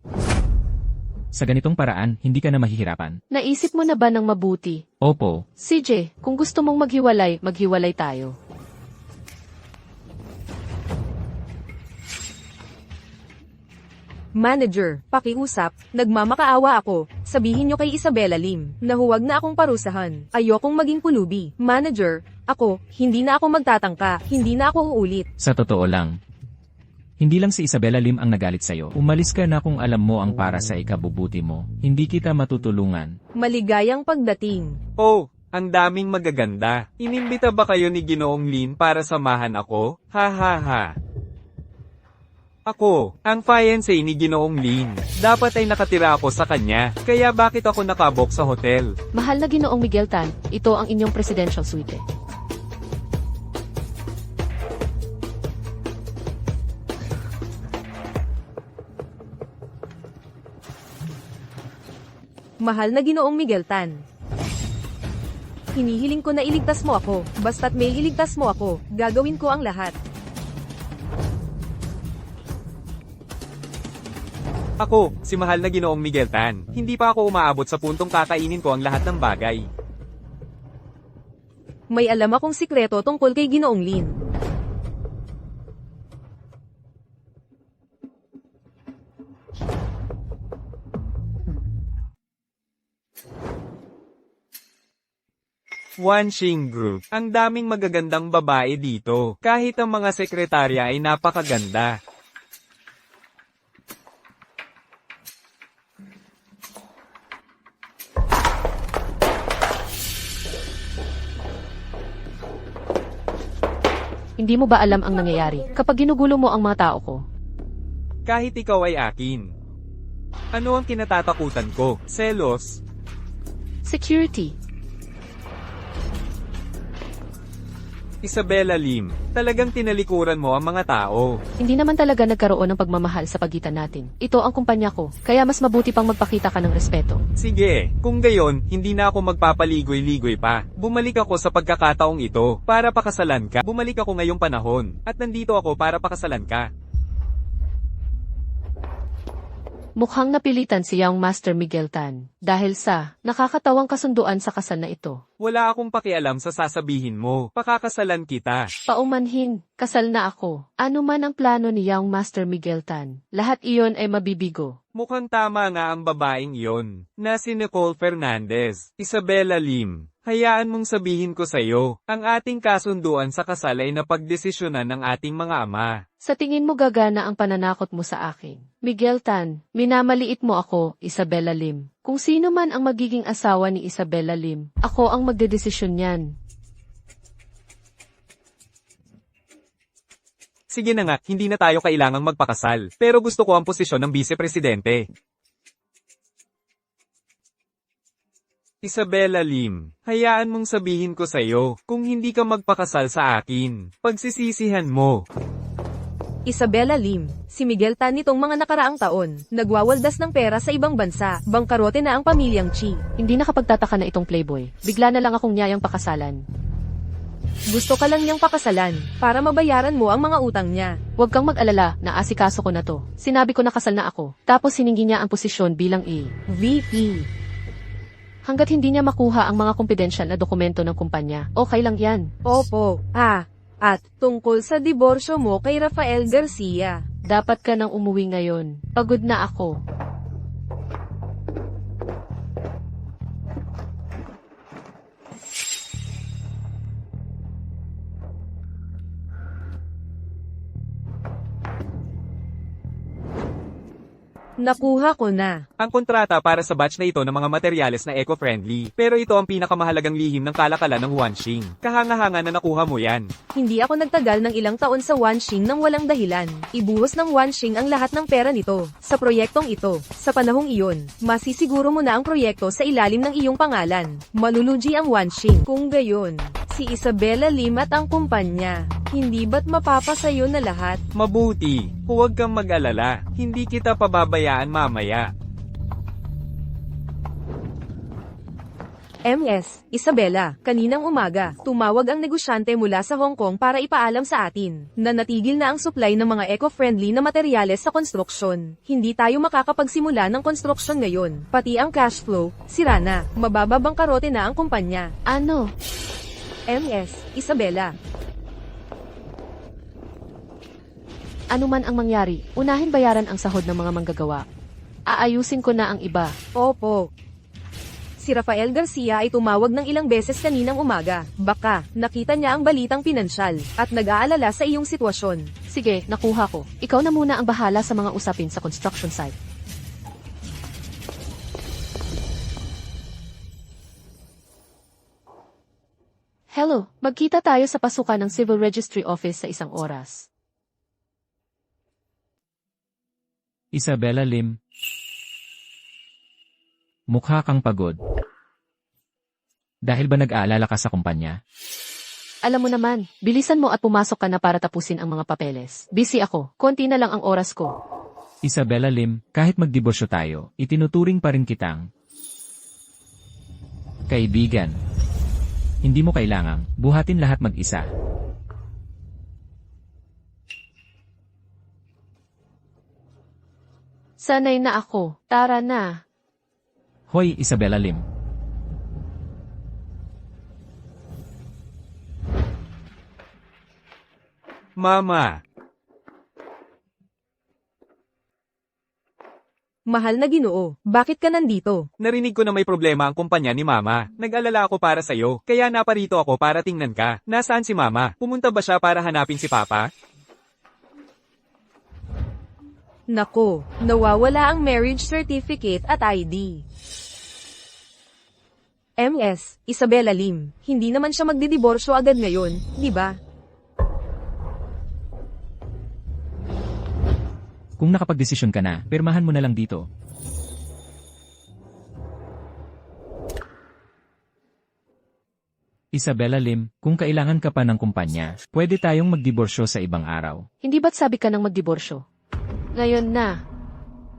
Sa ganitong paraan, hindi ka na mahihirapan. Naisip mo na ba ng mabuti? Opo, CJ, kung gusto mong maghiwalay, maghiwalay tayo. Manager, pakiusap, nagmamakaawa ako. Sabihin niyo kay Isabela Lim na huwag na akong parusahan. Ayokong maging pulubi. Manager, ako, hindi na ako magtatangka, hindi na ako uulit. sa totoo lang. Hindi lang si Isabella Lim ang nagalit sa'yo. Umalis ka na kung alam mo ang para sa ikabubuti mo. Hindi kita matutulungan. Maligayang pagdating. Oh, ang daming magaganda. Inimbita ba kayo ni Ginoong Lin para samahan ako? Ha ha ha. Ako, ang fiancé ni Ginoong Lin. Dapat ay nakatira ako sa kanya. Kaya bakit ako nakabok sa hotel? Mahal na Ginoong Miguel Tan, ito ang inyong presidential suite. Mahal na Ginoong Miguel Tan. Hinihiling ko na iligtas mo ako. Basta't may iligtas mo ako, gagawin ko ang lahat. Ako, si mahal na Ginoong Miguel Tan. Hindi pa ako umaabot sa puntong kakainin ko ang lahat ng bagay. May alam akong sikreto tungkol kay Ginoong Lin. Wanxing Group. Ang daming magagandang babae dito. Kahit ang mga sekretarya ay napakaganda. Hindi mo ba alam ang nangyayari kapag ginugulo mo ang mga tao ko? Kahit ikaw ay akin. Ano ang kinatatakutan ko? Selos? Security. Isabella Lim, talagang tinalikuran mo ang mga tao. Hindi naman talaga nagkaroon ng pagmamahal sa pagitan natin. Ito ang kumpanya ko, kaya mas mabuti pang magpakita ka ng respeto. Sige, kung gayon, hindi na ako magpapaligoy-ligoy pa. Bumalik ako sa pagkakataong ito, para pakasalan ka. Bumalik ako ngayong panahon, at nandito ako para pakasalan ka. Mukhang napilitan si Young Master Miguel Tan dahil sa nakakatawang kasunduan sa kasal na ito. Wala akong pakialam sa sasabihin mo, pakakasalan kita. Paumanhin, kasal na ako. Ano man ang plano ni Young Master Miguel Tan, lahat iyon ay mabibigo. Mukhang tama nga ang babaeng iyon, na si Nicole Fernandez. Isabella Lim, hayaan mong sabihin ko sa'yo, ang ating kasunduan sa kasal ay napagdesisyonan ng ating mga ama. Sa tingin mo gagana ang pananakot mo sa akin. Miguel Tan, minamaliit mo ako, Isabella Lim. Kung sino man ang magiging asawa ni Isabella Lim, ako ang magdedesisyon niyan. Sige na nga, hindi na tayo kailangang magpakasal, pero gusto ko ang posisyon ng vice-presidente. Isabella Lim, hayaan mong sabihin ko sa'yo, kung hindi ka magpakasal sa akin, pagsisisihan mo. Isabella Lim, si Miguel Tan nitong mga nakaraang taon, nagwawaldas ng pera sa ibang bansa, bangkarote na ang pamilyang Chi. Hindi nakapagtataka na itong playboy. Bigla na lang akong niyayang pakasalan. Gusto ka lang niyang pakasalan, para mabayaran mo ang mga utang niya. Huwag kang mag-alala, naasikaso ko na to. Sinabi ko na kasal na ako, tapos sininggi niya ang posisyon bilang VP. Hanggat hindi niya makuha ang mga kumpidensyal na dokumento ng kumpanya, okay lang yan. Opo, at tungkol sa diborsyo mo kay Rafael Garcia. Dapat ka nang umuwi ngayon. Pagod na ako. Nakuha ko na. Ang kontrata para sa batch na ito ng mga materyales na eco-friendly, pero ito ang pinakamahalagang lihim ng kalakalan ng Wanxing. Kahanga-hanga na nakuha mo yan. Hindi ako nagtagal ng ilang taon sa Wanxing nang walang dahilan. Ibuhos ng Wanxing ang lahat ng pera nito. Sa proyektong ito, sa panahong iyon, masisiguro mo na ang proyekto sa ilalim ng iyong pangalan. Malulugi ang Wanxing. Kung gayon, si Isabella Lim at ang kumpanya, hindi ba't mapapasayo na lahat? Mabuti, huwag kang mag-alala, hindi kita pababayaan mamaya. MS, Isabella, kaninang umaga, tumawag ang negosyante mula sa Hong Kong para ipaalam sa atin na natigil na ang supply ng mga eco-friendly na materyales sa konstruksyon. Hindi tayo makakapagsimula ng konstruksyon ngayon. Pati ang cash flow, sira na. Mabababang karote na ang kumpanya. Ano? MS, Isabella. Ano man ang mangyari, unahin bayaran ang sahod ng mga manggagawa. Aayusin ko na ang iba. Opo. Si Rafael Garcia ay tumawag ng ilang beses kaninang umaga. Baka, nakita niya ang balitang pinansyal, at nag-aalala sa iyong sitwasyon. Sige, nakuha ko. Ikaw na muna ang bahala sa mga usapin sa construction site. Hello, magkita tayo sa pasukan ng Civil Registry Office sa 1 oras. Isabella Lim. Mukha kang pagod. Dahil ba nag-aalala ka sa kumpanya? Alam mo naman, bilisan mo at pumasok ka na para tapusin ang mga papeles. Busy ako, konti na lang ang oras ko. Isabella Lim, kahit magdiborsyo tayo, itinuturing pa rin kitang kaibigan. Hindi mo kailangang buhatin lahat mag-isa. Sanay na ako, tara na. Hoy, Isabella Lim. Mama, Mahal na Ginoo, bakit ka nandito? narinig ko na may problema ang kumpanya ni Mama. Nag-alala ako para sa'yo, kaya naparito ako para tingnan ka. Nasaan si Mama? Pumunta ba siya para hanapin si Papa? Nako, nawawala ang marriage certificate at ID. MS, Isabella Lim, hindi naman siya magdidiborsyo agad ngayon, di ba? Kung nakapagdesisyon ka na, pirmahan mo na lang dito. Isabella Lim, kung kailangan ka pa ng kumpanya, pwede tayong magdiborsyo sa ibang araw. Hindi ba't sabi ka ng magdiborsyo? Ngayon na.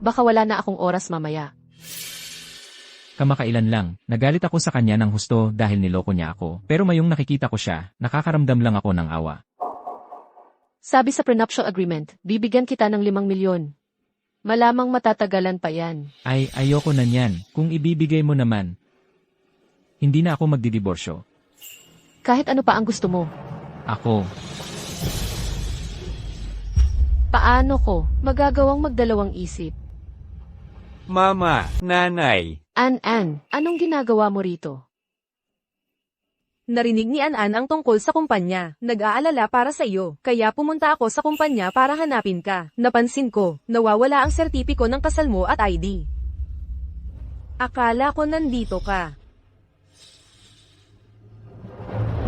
Baka wala na akong oras mamaya. Kamakailan lang, nagalit ako sa kanya ng husto dahil niloko niya ako. Pero mayong nakikita ko siya, nakakaramdam lang ako ng awa. Sabi sa prenuptial agreement, bibigyan kita ng 5 milyon. Malamang matatagalan pa yan. Ay, ayoko na niyan. Kung ibibigay mo naman, hindi na ako magdidiborsyo. Kahit ano pa ang gusto mo. Ako, Paano ko magagawang magdalawang isip? Mama, Nanay, An, anong ginagawa mo rito? Narinig ni An ang tungkol sa kumpanya. Nag-aalala para sa iyo, kaya pumunta ako sa kumpanya para hanapin ka. Napansin ko, nawawala ang sertipiko ng kasal mo at ID. Akala ko nandito ka.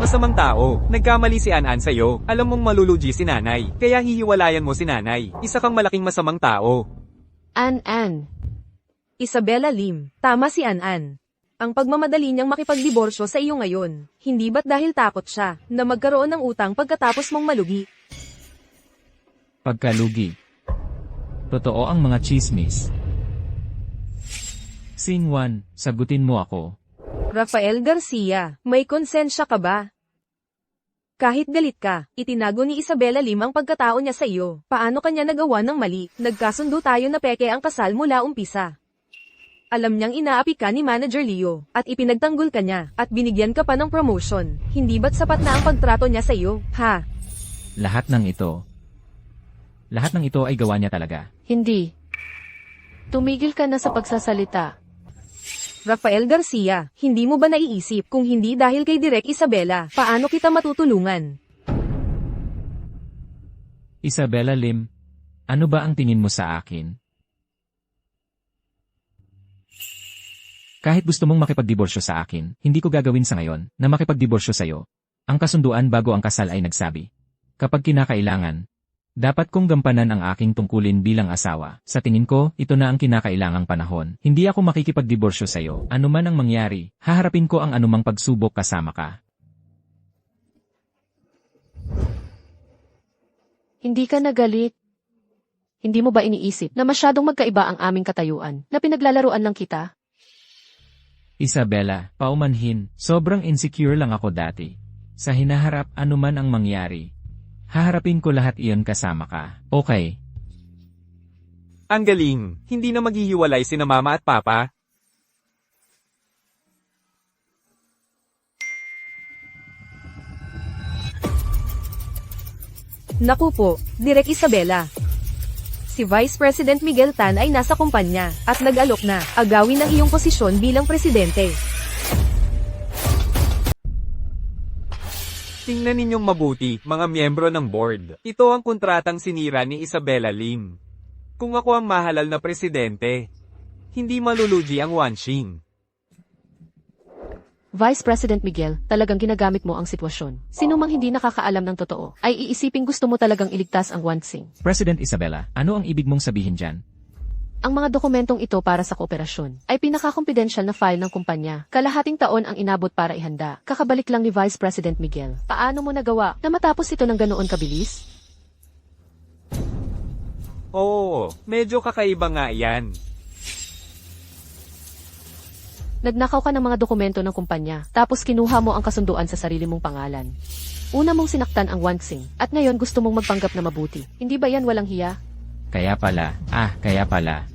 masamang tao. Nagkamali si An sa'yo. Alam mong malulugi si Nanay, kaya hihiwalayan mo si Nanay. Isa kang malaking masamang tao. An. Isabella Lim, tama si An. Ang pagmamadali niyang makipagdiborsyo sa iyo ngayon, hindi ba't dahil takot siya na magkaroon ng utang pagkatapos mong malugi? pagkalugi. Totoo ang mga chismis. Scene 1, sagutin mo ako. Rafael Garcia, may konsensya ka ba? Kahit galit ka, itinago ni Isabella Lim ang pagkatao niya sa iyo. Paano kanya nagawa ng mali? Nagkasundo tayo na peke ang kasal mula umpisa. Alam niyang inaapi ka ni Manager Leo, at ipinagtanggol ka niya, at binigyan ka pa ng promotion. Hindi ba't sapat na ang pagtrato niya sa iyo, ha? Lahat ng ito ay gawa niya talaga. Hindi. Tumigil ka na sa pagsasalita. Rafael Garcia, hindi mo ba naiisip kung hindi dahil kay Direk Isabella, paano kita matutulungan? Isabella Lim, ano ba ang tingin mo sa akin? Kahit gusto mong makipagdiborsyo sa akin, hindi ko gagawin sa ngayon na makipagdiborsyo sa'yo. Ang kasunduan bago ang kasal ay nagsabi. Kapag kinakailangan, dapat kong gampanan ang aking tungkulin bilang asawa. Sa tingin ko, ito na ang kinakailangang panahon. Hindi ako makikipagdiborsyo sa'yo. Ano man ang mangyari, haharapin ko ang anumang pagsubok kasama ka. Hindi ka nagalit. Hindi mo ba iniisip na masyadong magkaiba ang aming katayuan, na pinaglalaruan lang kita? Isabella, paumanhin, sobrang insecure lang ako dati. Sa hinaharap anuman ang mangyari, haharapin ko lahat iyon kasama ka. Okay. Ang galing, hindi na maghihiwalay sina Mama at Papa. Naku po, Direk Isabella. Si Vice President Miguel Tan ay nasa kumpanya, at nag-alok na, agawin ang iyong posisyon bilang presidente. Tingnan ninyong mabuti, mga miyembro ng board. Ito ang kontratang sinira ni Isabella Lim. Kung ako ang mahalal na presidente, hindi malulugi ang Wanxing. Vice President Miguel, talagang ginagamit mo ang sitwasyon. Sino mang hindi nakakaalam ng totoo, ay iisiping gusto mo talagang iligtas ang Wanxing. President Isabella, ano ang ibig mong sabihin dyan? Ang mga dokumentong ito para sa kooperasyon ay pinaka-confidential na file ng kumpanya. Kalahating taon ang inabot para ihanda. Kakabalik lang ni Vice President Miguel. Paano mo nagawa na matapos ito ng ganoon kabilis? Oo, medyo kakaiba nga yan. Nagnakaw ka ng mga dokumento ng kumpanya, tapos kinuha mo ang kasunduan sa sarili mong pangalan. Una mong sinaktan ang Wanxing, at ngayon gusto mong magpanggap na mabuti. Hindi ba yan walang hiya? Kaya pala.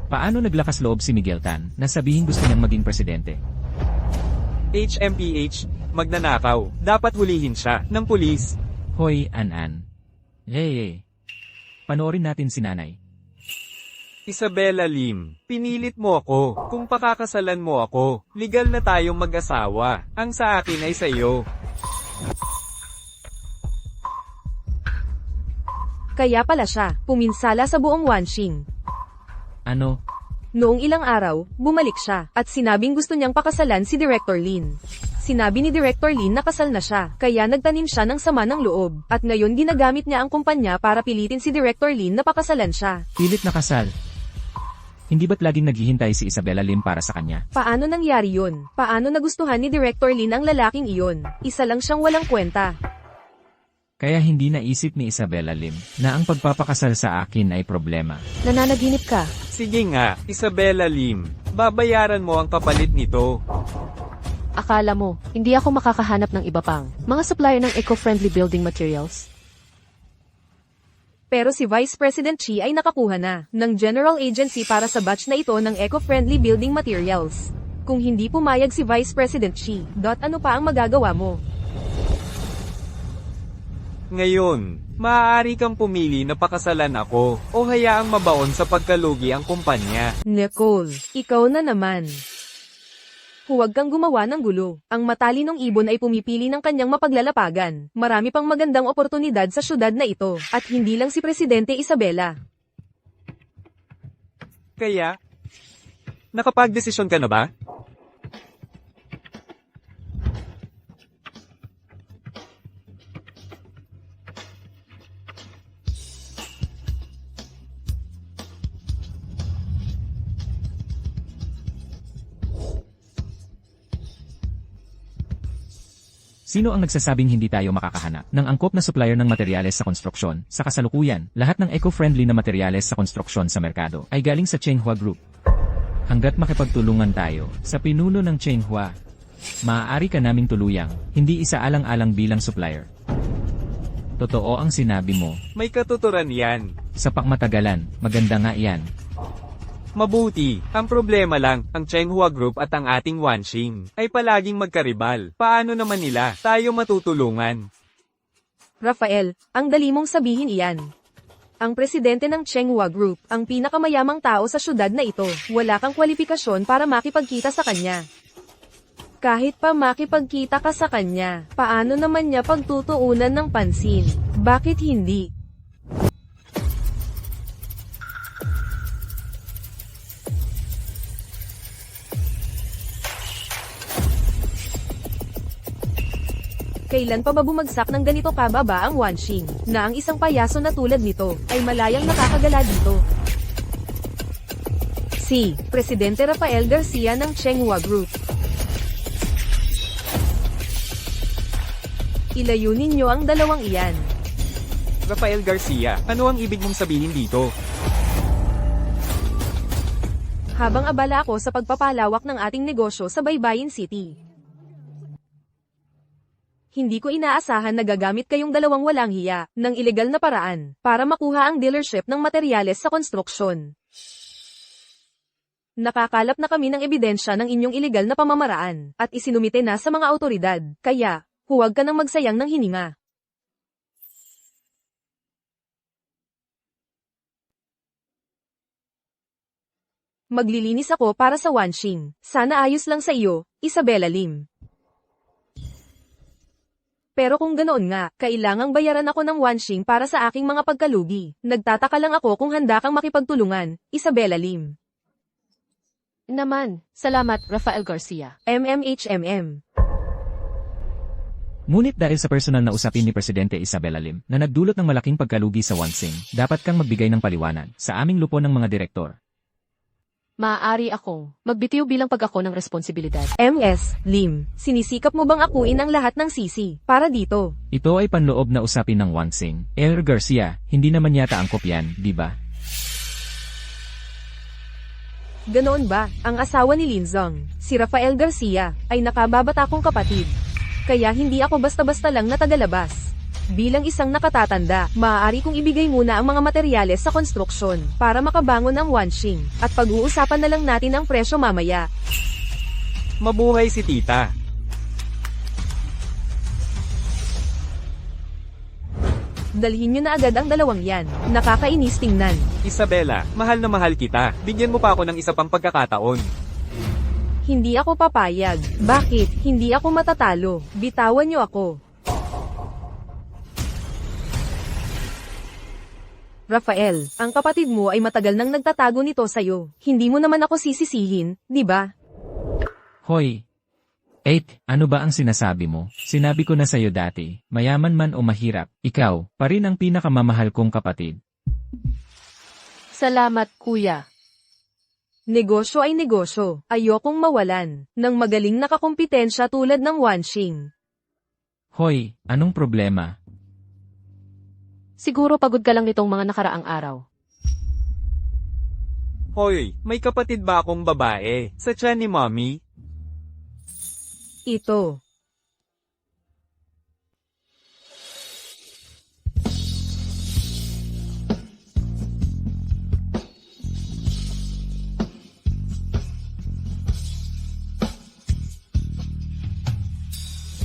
Paano naglakas loob si Miguel Tan na sabihin gusto niyang maging presidente? HMPH, magnanakaw. Dapat hulihin siya ng pulis. Hoy, An-An. Hey. Panoorin natin si nanay. Isabella Lim, pinilit mo ako. Kung pakakasalan mo ako, legal na tayong mag-asawa. Ang sa akin ay sa iyo. Kaya pala siya, puminsala sa buong Wanxing. Ano? Noong ilang araw, bumalik siya, at sinabing gusto niyang pakasalan si Director Lin. Sinabi ni Director Lin na kasal na siya, kaya nagtanim siya ng sama ng loob, at ngayon ginagamit niya ang kumpanya para pilitin si Director Lin na pakasalan siya. Pilit na kasal. Hindi ba't laging naghihintay si Isabella Lim para sa kanya? Paano nangyari yun? Paano nagustuhan ni Director Lin ang lalaking iyon? Isa lang siyang walang kwenta. Kaya hindi naisip ni Isabella Lim na ang pagpapakasal sa akin ay problema. Nananaginip ka. Sige nga, Isabella Lim, babayaran mo ang kapalit nito. Akala mo, hindi ako makakahanap ng iba pang mga supplier ng eco-friendly building materials? Pero si Vice President Chi ay nakakuha na ng General Agency para sa batch na ito ng eco-friendly building materials. Kung hindi pumayag si Vice President Chi, ano pa ang magagawa mo? Ngayon, maaari kang pumili na pakasalan ako o hayaang mabaon sa pagkalugi ang kumpanya. Nicole, ikaw na naman. Huwag kang gumawa ng gulo. Ang matalinong ibon ay pumipili ng kanyang mapaglalapagan. Marami pang magandang oportunidad sa syudad na ito, at hindi lang si Presidente Isabella. Kaya, nakapagdesisyon ka na ba? Sino ang nagsasabing hindi tayo makakahanap ng angkop na supplier ng materyales sa konstruksyon? Sa kasalukuyan, lahat ng eco-friendly na materyales sa konstruksyon sa merkado ay galing sa Chenghua Group. Hanggat makipagtulungan tayo sa pinuno ng Chenghua, maaari ka naming tuluyang, hindi isaalang-alang bilang supplier. Totoo ang sinabi mo. May katuturan yan. Sa pakmatagalan, maganda nga iyan. Mabuti. Ang problema lang, ang Chenghua Group at ang ating Wanxing ay palaging magkaribal. Paano naman nila tayo matutulungan? Rafael, ang dali mong sabihin iyan. Ang presidente ng Chenghua Group, ang pinakamayamang tao sa syudad na ito, wala kang kwalifikasyon para makipagkita sa kanya. Kahit pa makipagkita ka sa kanya, paano naman niya pagtutuunan ng pansin? Bakit hindi? Kailan pa ba bumagsak ng ganito kababa ang Wanxing, na ang isang payaso na tulad nito, ay malayang nakakagala dito? Si Presidente Rafael Garcia ng Chenghua Group. Ilayo ninyo ang dalawang iyan. Rafael Garcia, ano ang ibig mong sabihin dito? Habang abala ako sa pagpapalawak ng ating negosyo sa Baybayin City, hindi ko inaasahan na gagamit kayong dalawang walang hiya ng ilegal na paraan para makuha ang dealership ng materyales sa konstruksyon. Nakakalap na kami ng ebidensya ng inyong ilegal na pamamaraan at isinumite na sa mga autoridad, kaya huwag ka nang magsayang ng hininga. Maglilinis ako para sa Wanxing. Sana ayos lang sa iyo, Isabella Lim. Pero kung ganoon nga, kailangang bayaran ako ng Wanxing para sa aking mga pagkalugi. Nagtataka lang ako kung handa kang makipagtulungan, Isabella Lim. Naman, salamat, Rafael Garcia. MMHMM. Ngunit dahil sa personal na usapin ni Presidente Isabella Lim na nagdulot ng malaking pagkalugi sa Wansing, dapat kang magbigay ng paliwanag sa aming lupon ng mga direktor. Maaari akong magbitiw bilang pag-ako ng responsibilidad. MS, Lim, sinisikap mo bang akuin ang lahat ng sisi para dito? Ito ay panloob na usapin ng Wansing. Garcia, hindi naman yata angkop yan, di ba? Ganoon ba, ang asawa ni Linzong, si Rafael Garcia, ay nakababata kong kapatid. Kaya hindi ako basta-basta lang na tagalabas. Bilang isang nakatatanda, maaari kong ibigay muna ang mga materyales sa konstruksyon para makabangon ang Wanxing, at pag-uusapan na lang natin ang presyo mamaya. Mabuhay si tita. Dalhin nyo na agad ang dalawang yan. Nakakainis tingnan. Isabela, mahal na mahal kita. Bigyan mo pa ako ng isa pang pagkakataon. Hindi ako papayag. Bakit? Hindi ako matatalo. Bitawan nyo ako. Rafael, ang kapatid mo ay matagal nang nagtatago nito sa'yo. Hindi mo naman ako sisisihin, di ba? Hoy! Ano ba ang sinasabi mo? Sinabi ko na sa'yo dati, mayaman man o mahirap, ikaw, pa rin ang pinakamamahal kong kapatid. Salamat, kuya. Negosyo ay negosyo. Ayokong mawalan ng magaling na kakumpetensya tulad ng Wanxing. Hoy, anong problema? Siguro pagod ka lang nitong mga nakaraang araw. Hoy, may kapatid ba akong babae? Sa tiyan ni mommy? Ito.